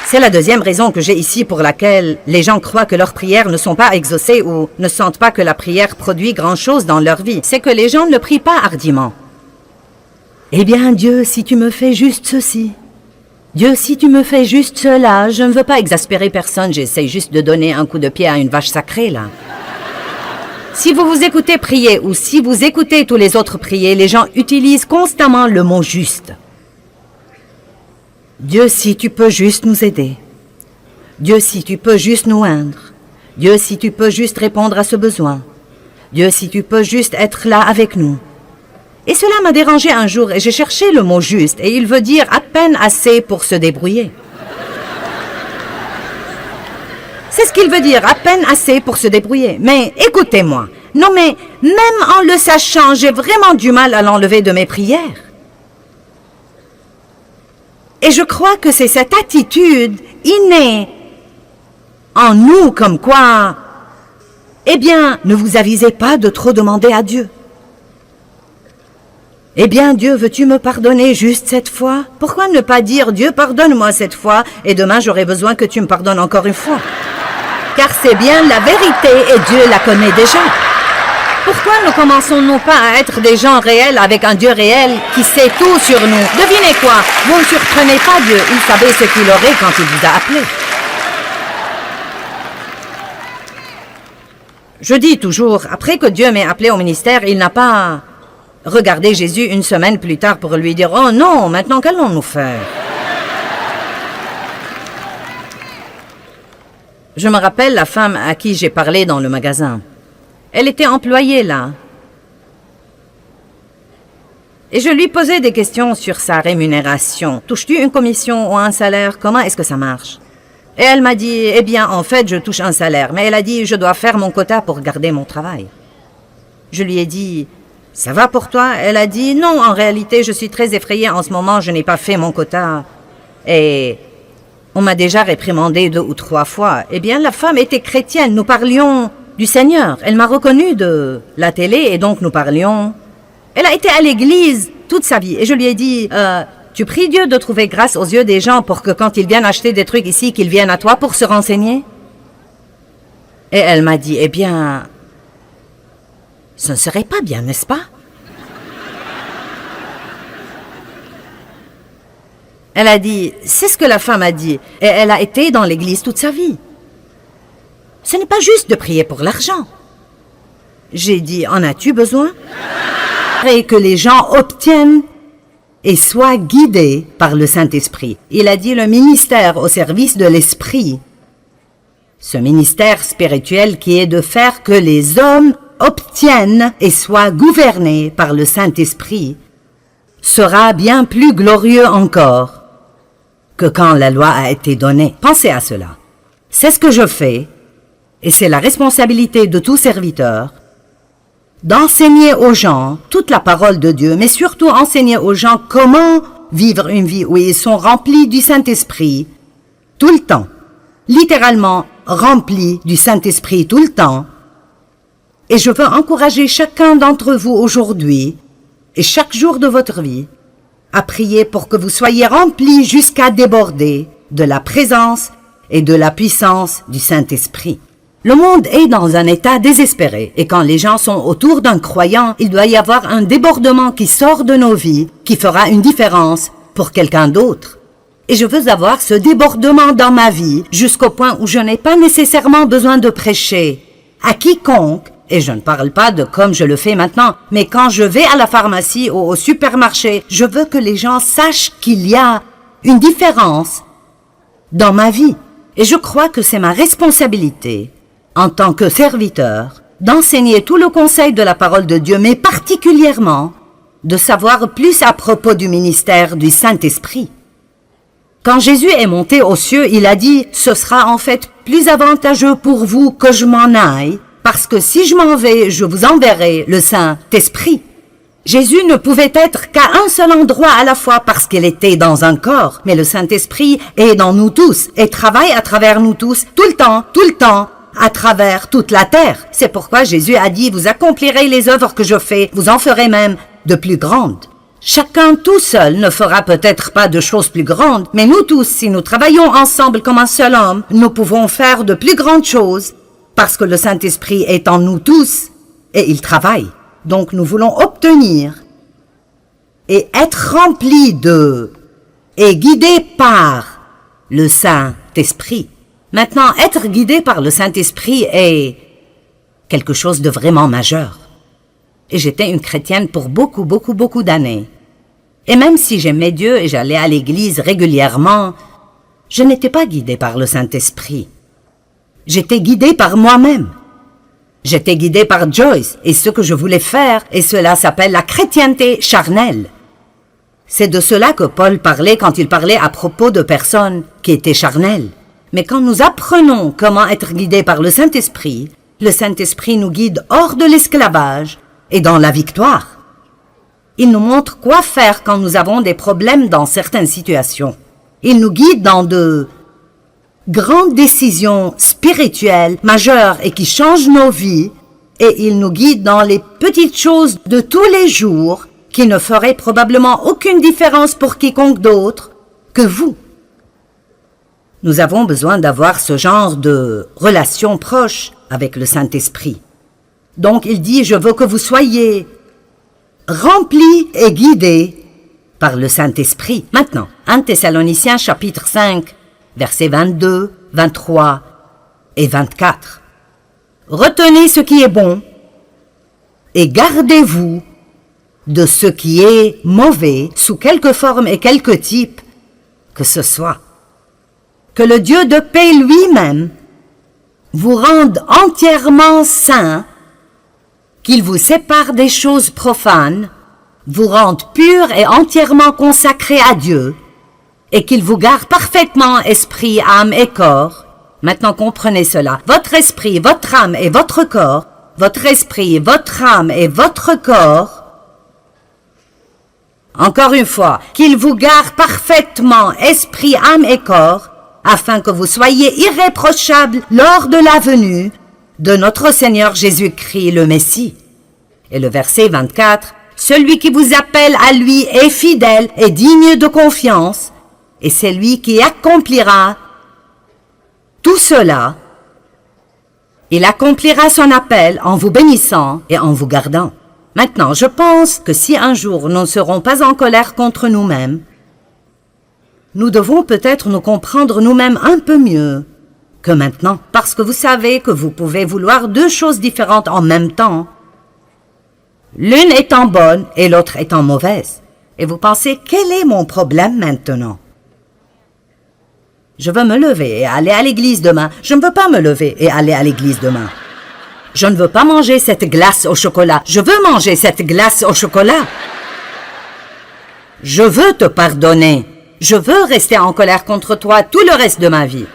C'est la deuxième raison que j'ai ici pour laquelle les gens croient que leurs prières ne sont pas exaucées ou ne sentent pas que la prière produit grand-chose dans leur vie. C'est que les gens ne prient pas hardiment. Eh bien, Dieu, si tu me fais juste ceci. Dieu, si tu me fais juste cela. Je ne veux pas exaspérer personne, j'essaie juste de donner un coup de pied à une vache sacrée, là. Si vous vous écoutez prier ou si vous écoutez tous les autres prier, les gens utilisent constamment le mot « juste ». Dieu, si tu peux juste nous aider. Dieu, si tu peux juste nous oindre. Dieu, si tu peux juste répondre à ce besoin. Dieu, si tu peux juste être là avec nous. Et cela m'a dérangé un jour et j'ai cherché le mot « juste » et il veut dire à peine assez pour se débrouiller. C'est ce qu'il veut dire, à peine assez pour se débrouiller. Mais écoutez-moi, non mais même en le sachant, j'ai vraiment du mal à l'enlever de mes prières. Et je crois que c'est cette attitude innée en nous comme quoi, eh bien, ne vous avisez pas de trop demander à Dieu. Eh bien, Dieu, veux-tu me pardonner juste cette fois? Pourquoi ne pas dire, Dieu, pardonne-moi cette fois, et demain j'aurai besoin que tu me pardonnes encore une fois? Car c'est bien la vérité et Dieu la connaît déjà. Pourquoi ne commençons-nous pas à être des gens réels avec un Dieu réel qui sait tout sur nous? Devinez quoi? Vous ne surprenez pas Dieu, il savait ce qu'il aurait quand il vous a appelé. Je dis toujours, après que Dieu m'ait appelé au ministère, il n'a pas regardé Jésus une semaine plus tard pour lui dire « Oh non, maintenant qu'allons-nous faire ?» Je me rappelle la femme à qui j'ai parlé dans le magasin. Elle était employée là. Et je lui posais des questions sur sa rémunération. Touches-tu une commission ou un salaire? Comment est-ce que ça marche? Et elle m'a dit, eh bien, en fait, je touche un salaire. Mais elle a dit, je dois faire mon quota pour garder mon travail. Je lui ai dit, ça va pour toi? Elle a dit, non, en réalité, je suis très effrayée en ce moment, je n'ai pas fait mon quota. Et On m'a déjà réprimandé 2 ou 3 fois. Eh bien, la femme était chrétienne. Nous parlions du Seigneur. Elle m'a reconnue de la télé et donc nous parlions. Elle a été à l'église toute sa vie. Et je lui ai dit, tu pries Dieu de trouver grâce aux yeux des gens pour que quand ils viennent acheter des trucs ici, qu'ils viennent à toi pour se renseigner? Et elle m'a dit, eh bien, ce ne serait pas bien, n'est-ce pas? Elle a dit, c'est ce que la femme a dit, et elle a été dans l'église toute sa vie. Ce n'est pas juste de prier pour l'argent. J'ai dit, en as-tu besoin? Et que les gens obtiennent et soient guidés par le Saint-Esprit. Il a dit le ministère au service de l'Esprit. Ce ministère spirituel qui est de faire que les hommes obtiennent et soient gouvernés par le Saint-Esprit sera bien plus glorieux encore que quand la loi a été donnée. Pensez à cela. C'est ce que je fais, et c'est la responsabilité de tout serviteur, d'enseigner aux gens toute la parole de Dieu, mais surtout enseigner aux gens comment vivre une vie où ils sont remplis du Saint-Esprit tout le temps, littéralement remplis du Saint-Esprit tout le temps. Et je veux encourager chacun d'entre vous aujourd'hui et chaque jour de votre vie à prier pour que vous soyez remplis jusqu'à déborder de la présence et de la puissance du Saint-Esprit. Le monde est dans un état désespéré et quand les gens sont autour d'un croyant, il doit y avoir un débordement qui sort de nos vies, qui fera une différence pour quelqu'un d'autre. Et je veux avoir ce débordement dans ma vie jusqu'au point où je n'ai pas nécessairement besoin de prêcher à quiconque. Et je ne parle pas de comme je le fais maintenant, mais quand je vais à la pharmacie ou au supermarché, je veux que les gens sachent qu'il y a une différence dans ma vie. Et je crois que c'est ma responsabilité, en tant que serviteur, d'enseigner tout le conseil de la parole de Dieu, mais particulièrement de savoir plus à propos du ministère du Saint-Esprit. Quand Jésus est monté aux cieux, il a dit « Ce sera en fait plus avantageux pour vous que je m'en aille, parce que si je m'en vais, je vous enverrai le Saint-Esprit. » Jésus ne pouvait être qu'à un seul endroit à la fois parce qu'il était dans un corps, mais le Saint-Esprit est dans nous tous et travaille à travers nous tous, tout le temps, à travers toute la terre. C'est pourquoi Jésus a dit « Vous accomplirez les œuvres que je fais, vous en ferez même de plus grandes. » Chacun tout seul ne fera peut-être pas de choses plus grandes, mais nous tous, si nous travaillons ensemble comme un seul homme, nous pouvons faire de plus grandes choses parce que le Saint-Esprit est en nous tous et il travaille. Donc nous voulons obtenir et être remplis de et guidés par le Saint-Esprit. Maintenant, être guidé par le Saint-Esprit est quelque chose de vraiment majeur. Et j'étais une chrétienne pour beaucoup d'années. Et même si j'aimais Dieu et j'allais à l'église régulièrement, je n'étais pas guidée par le Saint-Esprit. J'étais guidée par moi-même. J'étais guidée par Joyce et ce que je voulais faire, et cela s'appelle la chrétienté charnelle. C'est de cela que Paul parlait quand il parlait à propos de personnes qui étaient charnelles. Mais quand nous apprenons comment être guidés par le Saint-Esprit nous guide hors de l'esclavage et dans la victoire. Il nous montre quoi faire quand nous avons des problèmes dans certaines situations. Il nous guide dans de grandes décisions spirituelles majeures et qui changent nos vies, et il nous guide dans les petites choses de tous les jours qui ne feraient probablement aucune différence pour quiconque d'autre que vous. Nous avons besoin d'avoir ce genre de relation proche avec le Saint-Esprit. Donc il dit, je veux que vous soyez remplis et guidés par le Saint-Esprit. Maintenant, 1 Thessaloniciens chapitre 5, versets 22, 23 et 24. Retenez ce qui est bon et gardez-vous de ce qui est mauvais sous quelque forme et quelque type que ce soit. Que le Dieu de paix lui-même vous rende entièrement saints, qu'il vous sépare des choses profanes, vous rende purs et entièrement consacrés à Dieu, et qu'il vous garde parfaitement esprit, âme et corps. Maintenant comprenez cela. Votre esprit, votre âme et votre corps, votre esprit, votre âme et votre corps. Encore une fois, qu'il vous garde parfaitement esprit, âme et corps, afin que vous soyez irréprochables lors de la venue de notre Seigneur Jésus-Christ le Messie. Et le verset 24, « Celui qui vous appelle à lui est fidèle et digne de confiance, et c'est lui qui accomplira tout cela. Il accomplira son appel en vous bénissant et en vous gardant. » Maintenant, je pense que si un jour nous ne serons pas en colère contre nous-mêmes, nous devons peut-être nous comprendre nous-mêmes un peu mieux que maintenant, parce que vous savez que vous pouvez vouloir deux choses différentes en même temps, l'une étant bonne et l'autre étant mauvaise. Et vous pensez, quel est mon problème maintenant? Je veux me lever et aller à l'église demain. Je ne veux pas me lever et aller à l'église demain. Je ne veux pas manger cette glace au chocolat. Je veux manger cette glace au chocolat. Je veux te pardonner. Je veux rester en colère contre toi tout le reste de ma vie.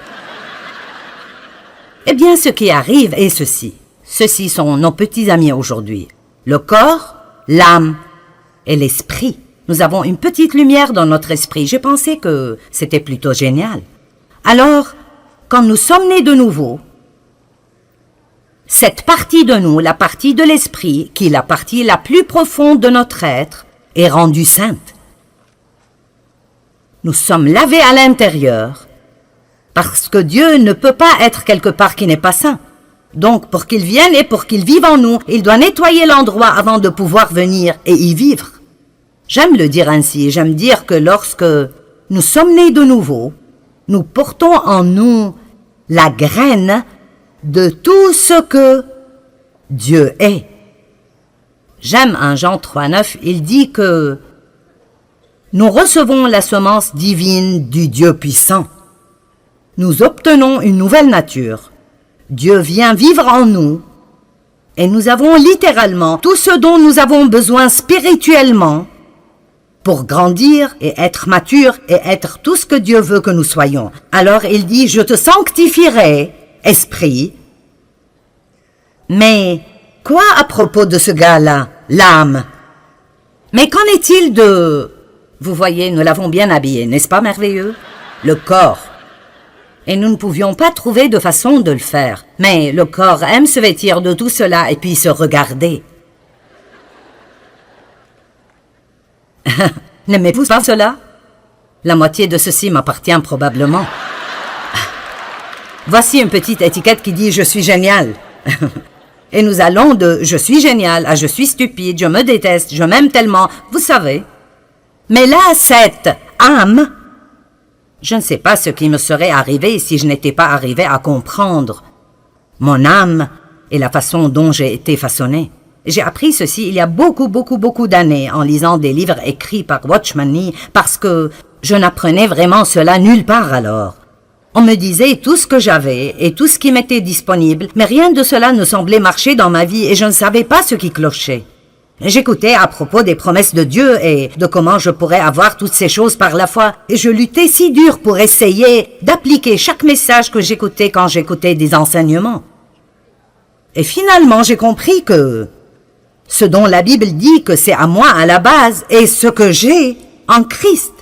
Eh bien, ce qui arrive est ceci. Ceux-ci sont nos petits amis aujourd'hui. Le corps, l'âme et l'esprit. Nous avons une petite lumière dans notre esprit. J'ai pensé que c'était plutôt génial. Alors, quand nous sommes nés de nouveau, cette partie de nous, la partie de l'esprit, qui est la partie la plus profonde de notre être, est rendue sainte. Nous sommes lavés à l'intérieur, parce que Dieu ne peut pas être quelque part qui n'est pas saint. Donc, pour qu'il vienne et pour qu'il vive en nous, il doit nettoyer l'endroit avant de pouvoir venir et y vivre. J'aime le dire ainsi, j'aime dire que lorsque nous sommes nés de nouveau, nous portons en nous la graine de tout ce que Dieu est. J'aime en Jean 3,9, il dit que nous recevons la semence divine du Dieu puissant. Nous obtenons une nouvelle nature. Dieu vient vivre en nous et nous avons littéralement tout ce dont nous avons besoin spirituellement pour grandir et être mature et être tout ce que Dieu veut que nous soyons. Alors il dit, je te sanctifierai, esprit. Mais quoi à propos de ce gars-là, l'âme? Mais qu'en est-il de... Vous voyez, nous l'avons bien habillé, n'est-ce pas merveilleux? Le corps. Et nous ne pouvions pas trouver de façon de le faire. Mais le corps aime se vêtir de tout cela et puis se regarder. N'aimez-vous pas cela? La moitié de ceci m'appartient probablement. Voici une petite étiquette qui dit « Je suis génial ». Et nous allons de « Je suis génial » à « Je suis stupide, je me déteste, je m'aime tellement », vous savez. Mais là, cette âme, je ne sais pas ce qui me serait arrivé si je n'étais pas arrivé à comprendre mon âme et la façon dont j'ai été façonné. J'ai appris ceci il y a beaucoup d'années en lisant des livres écrits par Watchman Nee parce que je n'apprenais vraiment cela nulle part alors. On me disait tout ce que j'avais et tout ce qui m'était disponible, mais rien de cela ne semblait marcher dans ma vie et je ne savais pas ce qui clochait. J'écoutais à propos des promesses de Dieu et de comment je pourrais avoir toutes ces choses par la foi et je luttais si dur pour essayer d'appliquer chaque message que j'écoutais quand j'écoutais des enseignements. Et finalement, j'ai compris que ce dont la Bible dit que c'est à moi à la base est ce que j'ai en Christ.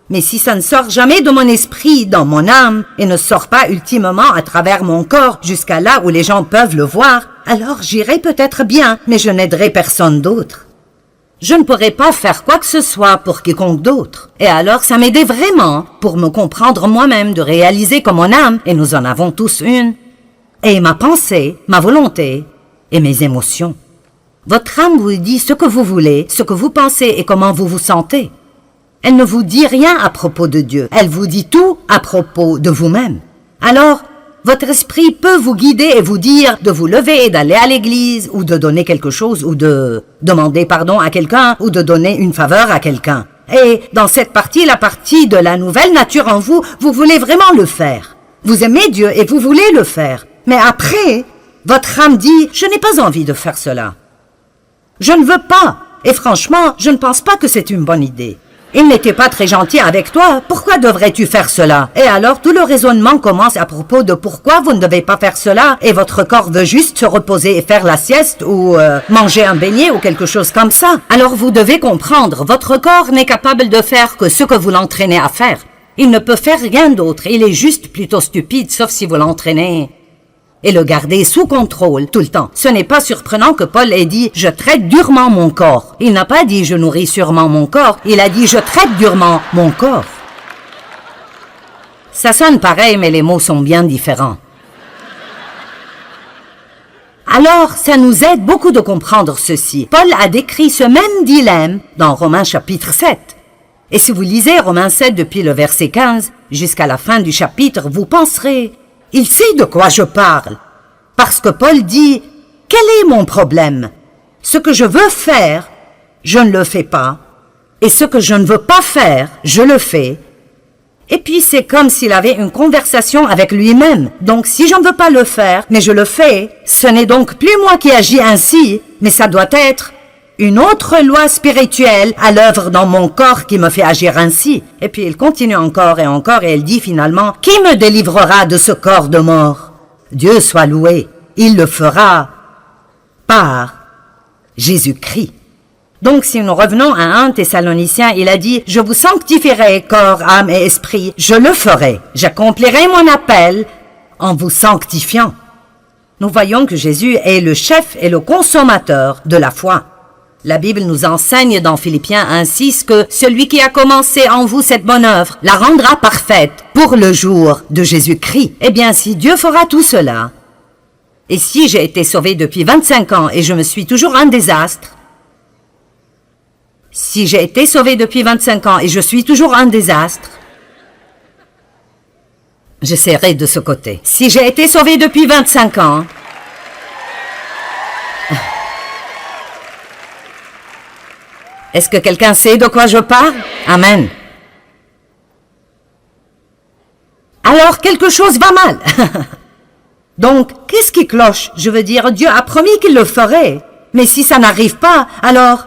Mais si ça ne sort jamais de mon esprit, dans mon âme, et ne sort pas ultimement à travers mon corps jusqu'à là où les gens peuvent le voir, alors j'irai peut-être bien, mais je n'aiderai personne d'autre. Je ne pourrai pas faire quoi que ce soit pour quiconque d'autre. Et alors ça m'aidait vraiment pour me comprendre moi-même, de réaliser que mon âme, et nous en avons tous une, et ma pensée, ma volonté et mes émotions. Votre âme vous dit ce que vous voulez, ce que vous pensez et comment vous vous sentez. Elle ne vous dit rien à propos de Dieu, elle vous dit tout à propos de vous-même. Alors, votre esprit peut vous guider et vous dire de vous lever et d'aller à l'église, ou de donner quelque chose, ou de demander pardon à quelqu'un, ou de donner une faveur à quelqu'un. Et dans cette partie, la partie de la nouvelle nature en vous, vous voulez vraiment le faire. Vous aimez Dieu et vous voulez le faire. Mais après, votre âme dit « Je n'ai pas envie de faire cela. Je ne veux pas. Et franchement, je ne pense pas que c'est une bonne idée. Il n'était pas très gentil avec toi. Pourquoi devrais-tu faire cela? » Et alors, tout le raisonnement commence à propos de pourquoi vous ne devez pas faire cela et votre corps veut juste se reposer et faire la sieste ou manger un beignet ou quelque chose comme ça. Alors, vous devez comprendre, votre corps n'est capable de faire que ce que vous l'entraînez à faire. Il ne peut faire rien d'autre. Il est juste plutôt stupide, sauf si vous l'entraînez et le gardez sous contrôle tout le temps. Ce n'est pas surprenant que Paul ait dit « Je traite durement mon corps ». Il n'a pas dit « Je nourris sûrement mon corps ». Il a dit « Je traite durement mon corps ». Ça sonne pareil, mais les mots sont bien différents. Alors, ça nous aide beaucoup de comprendre ceci. Paul a décrit ce même dilemme dans Romains chapitre 7. Et si vous lisez Romains 7 depuis le verset 15 jusqu'à la fin du chapitre, vous penserez « Il sait de quoi je parle ». Parce que Paul dit « Quel est mon problème? Ce que je veux faire, je ne le fais pas. Et ce que je ne veux pas faire, je le fais. » Et puis c'est comme s'il avait une conversation avec lui-même. Donc si je ne veux pas le faire, mais je le fais, ce n'est donc plus moi qui agis ainsi, mais ça doit être une autre loi spirituelle à l'œuvre dans mon corps qui me fait agir ainsi. Et puis il continue encore et il dit finalement, « Qui me délivrera de ce corps de mort? Dieu soit loué, il le fera par Jésus-Christ. » Donc si nous revenons à 1 Thessaloniciens, il a dit, « Je vous sanctifierai corps, âme et esprit, je le ferai, j'accomplirai mon appel en vous sanctifiant. » Nous voyons que Jésus est le chef et le consommateur de la foi. La Bible nous enseigne dans Philippiens 1:6 que celui qui a commencé en vous cette bonne œuvre la rendra parfaite pour le jour de Jésus-Christ. Eh bien, si Dieu fera tout cela, et si j'ai été sauvé depuis 25 ans et je me suis toujours un désastre, si j'ai été sauvé depuis 25 ans et je suis toujours un désastre, j'essaierai de ce côté. Si j'ai été sauvé depuis 25 ans, est-ce que quelqu'un sait de quoi je parle? Amen. Alors, quelque chose va mal. Donc, qu'est-ce qui cloche? Je veux dire, Dieu a promis qu'il le ferait. Mais si ça n'arrive pas, alors,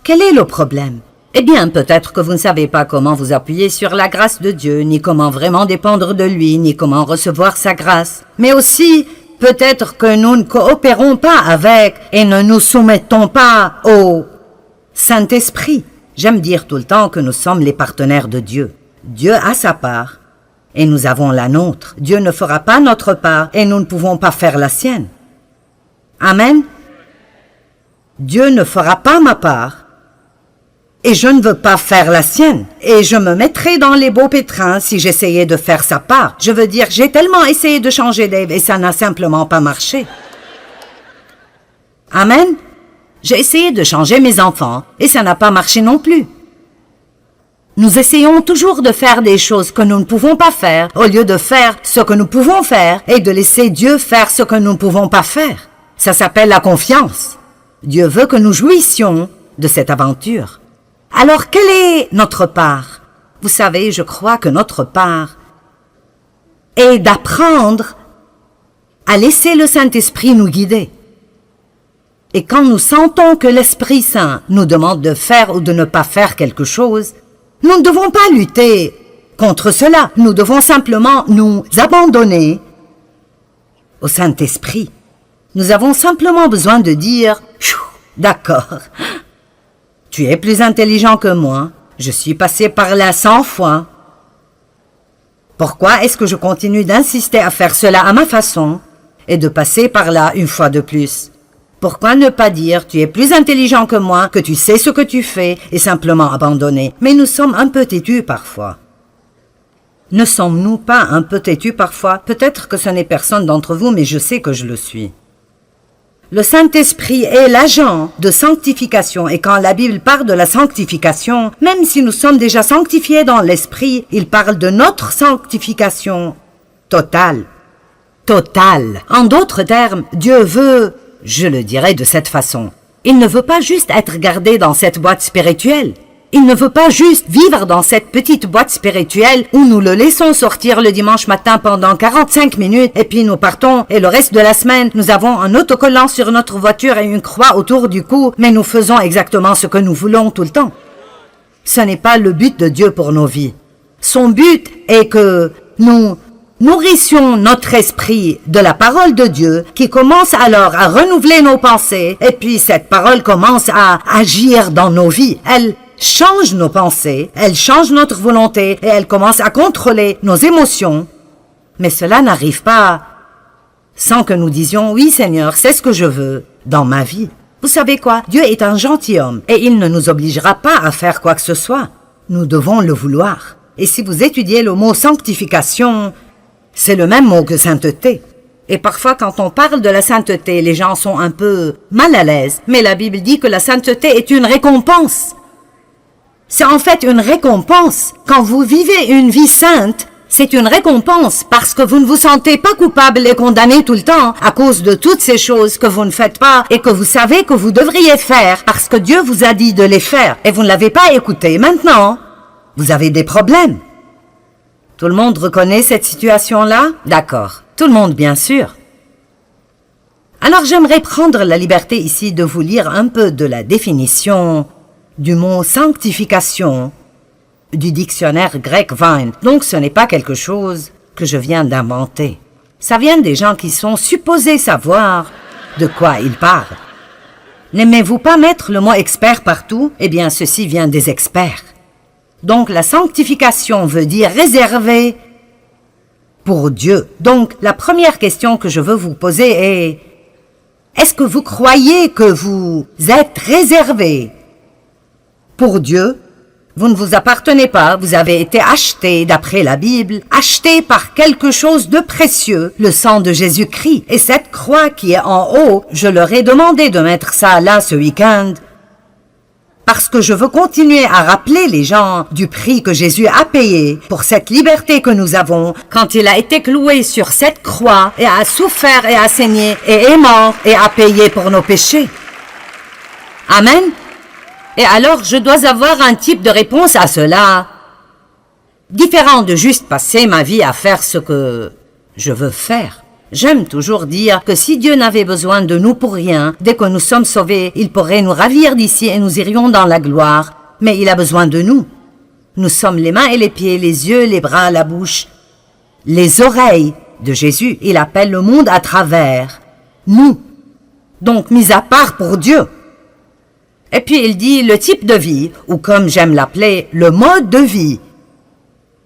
quel est le problème? Eh bien, peut-être que vous ne savez pas comment vous appuyer sur la grâce de Dieu, ni comment vraiment dépendre de lui, ni comment recevoir sa grâce. Mais aussi, peut-être que nous ne coopérons pas avec et ne nous soumettons pas au Saint-Esprit. J'aime dire tout le temps que nous sommes les partenaires de Dieu. Dieu a sa part et nous avons la nôtre. Dieu ne fera pas notre part et nous ne pouvons pas faire la sienne. Amen. Dieu ne fera pas ma part et je ne veux pas faire la sienne. Et je me mettrais dans les beaux pétrins si j'essayais de faire sa part. Je veux dire, j'ai tellement essayé de changer Dave et ça n'a simplement pas marché. Amen. J'ai essayé de changer mes enfants et ça n'a pas marché non plus. Nous essayons toujours de faire des choses que nous ne pouvons pas faire au lieu de faire ce que nous pouvons faire et de laisser Dieu faire ce que nous ne pouvons pas faire. Ça s'appelle la confiance. Dieu veut que nous jouissions de cette aventure. Alors, quelle est notre part? Vous savez, je crois que notre part est d'apprendre à laisser le Saint-Esprit nous guider. Et quand nous sentons que l'Esprit Saint nous demande de faire ou de ne pas faire quelque chose, nous ne devons pas lutter contre cela. Nous devons simplement nous abandonner au Saint-Esprit. Nous avons simplement besoin de dire « D'accord, tu es plus intelligent que moi, je suis passé par là 100 fois. Pourquoi est-ce que je continue d'insister à faire cela à ma façon et de passer par là une fois de plus ? Pourquoi ne pas dire « Tu es plus intelligent que moi, que tu sais ce que tu fais » et simplement abandonner? Mais nous sommes un peu têtus parfois. Ne sommes-nous pas un peu têtus parfois? Peut-être que ce n'est personne d'entre vous, mais je sais que je le suis. Le Saint-Esprit est l'agent de sanctification et quand la Bible parle de la sanctification, même si nous sommes déjà sanctifiés dans l'Esprit, il parle de notre sanctification totale. Totale. En d'autres termes, Dieu veut, je le dirais de cette façon, il ne veut pas juste être gardé dans cette boîte spirituelle. Il ne veut pas juste vivre dans cette petite boîte spirituelle où nous le laissons sortir le dimanche matin pendant 45 minutes et puis nous partons et le reste de la semaine, nous avons un autocollant sur notre voiture et une croix autour du cou, mais nous faisons exactement ce que nous voulons tout le temps. Ce n'est pas le but de Dieu pour nos vies. Son but est que nous nourrissions notre esprit de la parole de Dieu qui commence alors à renouveler nos pensées et puis cette parole commence à agir dans nos vies. Elle change nos pensées, elle change notre volonté et elle commence à contrôler nos émotions. Mais cela n'arrive pas sans que nous disions « Oui Seigneur, c'est ce que je veux dans ma vie ». Vous savez quoi? Dieu est un gentilhomme et il ne nous obligera pas à faire quoi que ce soit. Nous devons le vouloir. Et si vous étudiez le mot sanctification, c'est le même mot que sainteté. Et parfois, quand on parle de la sainteté, les gens sont un peu mal à l'aise. Mais la Bible dit que la sainteté est une récompense. C'est en fait une récompense. Quand vous vivez une vie sainte, c'est une récompense parce que vous ne vous sentez pas coupable et condamné tout le temps à cause de toutes ces choses que vous ne faites pas et que vous savez que vous devriez faire parce que Dieu vous a dit de les faire et vous ne l'avez pas écouté. Maintenant, vous avez des problèmes. Tout le monde reconnaît cette situation-là? D'accord. Tout le monde, bien sûr. Alors j'aimerais prendre la liberté ici de vous lire un peu de la définition du mot sanctification du dictionnaire grec Vine. Donc ce n'est pas quelque chose que je viens d'inventer. Ça vient des gens qui sont supposés savoir de quoi ils parlent. N'aimez-vous pas mettre le mot expert partout? Eh bien, ceci vient des experts. Donc la sanctification veut dire réservé pour Dieu. Donc la première question que je veux vous poser est: est-ce que vous croyez que vous êtes réservé pour Dieu? Vous ne vous appartenez pas, vous avez été acheté, d'après la Bible, acheté par quelque chose de précieux, le sang de Jésus-Christ. Et cette croix qui est en haut, je leur ai demandé de mettre ça là ce week-end, parce que je veux continuer à rappeler les gens du prix que Jésus a payé pour cette liberté que nous avons quand il a été cloué sur cette croix et a souffert et a saigné et est mort et a payé pour nos péchés. Amen. Et alors, je dois avoir un type de réponse à cela, différent de juste passer ma vie à faire ce que je veux faire. J'aime toujours dire que si Dieu n'avait besoin de nous pour rien, dès que nous sommes sauvés, il pourrait nous ravir d'ici et nous irions dans la gloire. Mais il a besoin de nous. Nous sommes les mains et les pieds, les yeux, les bras, la bouche, les oreilles de Jésus. Il appelle le monde à travers nous. Donc, mis à part pour Dieu. Et puis il dit le type de vie, ou comme j'aime l'appeler, le mode de vie,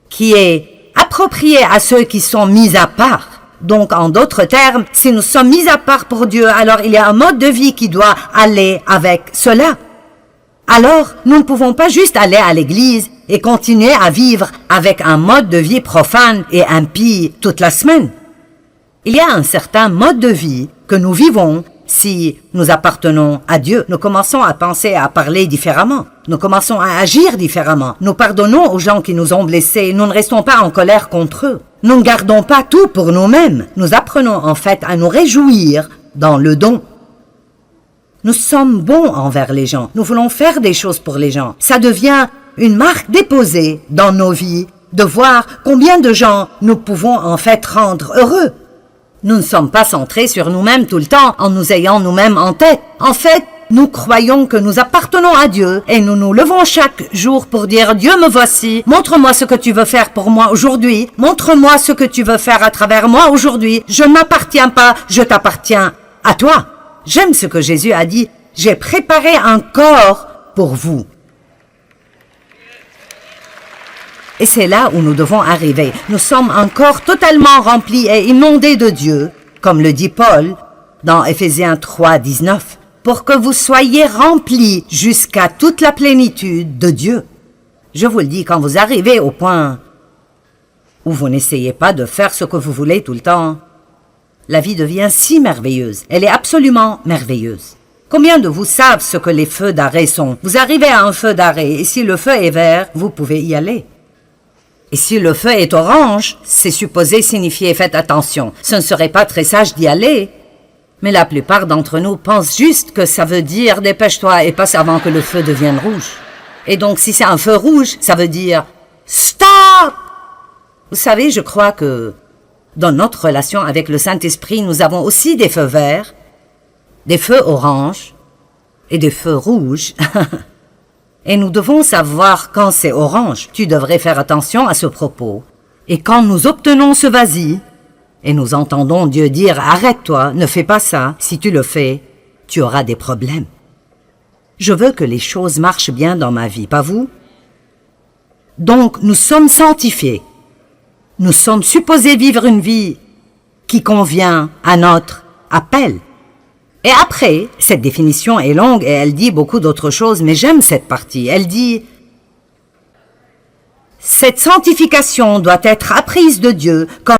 qui est approprié à ceux qui sont mis à part. Donc, en d'autres termes, si nous sommes mis à part pour Dieu, alors il y a un mode de vie qui doit aller avec cela. Alors, nous ne pouvons pas juste aller à l'église et continuer à vivre avec un mode de vie profane et impie toute la semaine. Il y a un certain mode de vie que nous vivons. Si nous appartenons à Dieu, nous commençons à penser et à parler différemment. Nous commençons à agir différemment. Nous pardonnons aux gens qui nous ont blessés. Nous ne restons pas en colère contre eux. Nous ne gardons pas tout pour nous-mêmes. Nous apprenons en fait à nous réjouir dans le don. Nous sommes bons envers les gens. Nous voulons faire des choses pour les gens. Ça devient une marque déposée dans nos vies de voir combien de gens nous pouvons en fait rendre heureux. Nous ne sommes pas centrés sur nous-mêmes tout le temps en nous ayant nous-mêmes en tête. En fait, nous croyons que nous appartenons à Dieu et nous nous levons chaque jour pour dire « Dieu, me voici, montre-moi ce que tu veux faire pour moi aujourd'hui, montre-moi ce que tu veux faire à travers moi aujourd'hui, je ne m'appartiens pas, je t'appartiens à toi. » J'aime ce que Jésus a dit « J'ai préparé un corps pour vous. » Et c'est là où nous devons arriver. Nous sommes un corps totalement rempli et inondé de Dieu, comme le dit Paul dans Éphésiens 3, 19, pour que vous soyez remplis jusqu'à toute la plénitude de Dieu. Je vous le dis, quand vous arrivez au point où vous n'essayez pas de faire ce que vous voulez tout le temps, la vie devient si merveilleuse. Elle est absolument merveilleuse. Combien de vous savent ce que les feux d'arrêt sont? Vous arrivez à un feu d'arrêt et si le feu est vert, vous pouvez y aller. Et si le feu est orange, c'est supposé signifier « faites attention ». Ce ne serait pas très sage d'y aller. Mais la plupart d'entre nous pensent juste que ça veut dire « dépêche-toi et passe avant que le feu devienne rouge ». Et donc si c'est un feu rouge, ça veut dire « stop ». Vous savez, je crois que dans notre relation avec le Saint-Esprit, nous avons aussi des feux verts, des feux oranges et des feux rouges. Et nous devons savoir quand c'est orange. Tu devrais faire attention à ce propos. Et quand nous obtenons ce vas-y, et nous entendons Dieu dire « Arrête-toi, ne fais pas ça. Si tu le fais, tu auras des problèmes. » Je veux que les choses marchent bien dans ma vie, pas vous? Donc, nous sommes sanctifiés. Nous sommes supposés vivre une vie qui convient à notre appel. Et après, cette définition est longue et elle dit beaucoup d'autres choses, mais j'aime cette partie. Elle dit: cette sanctification doit être apprise de Dieu comme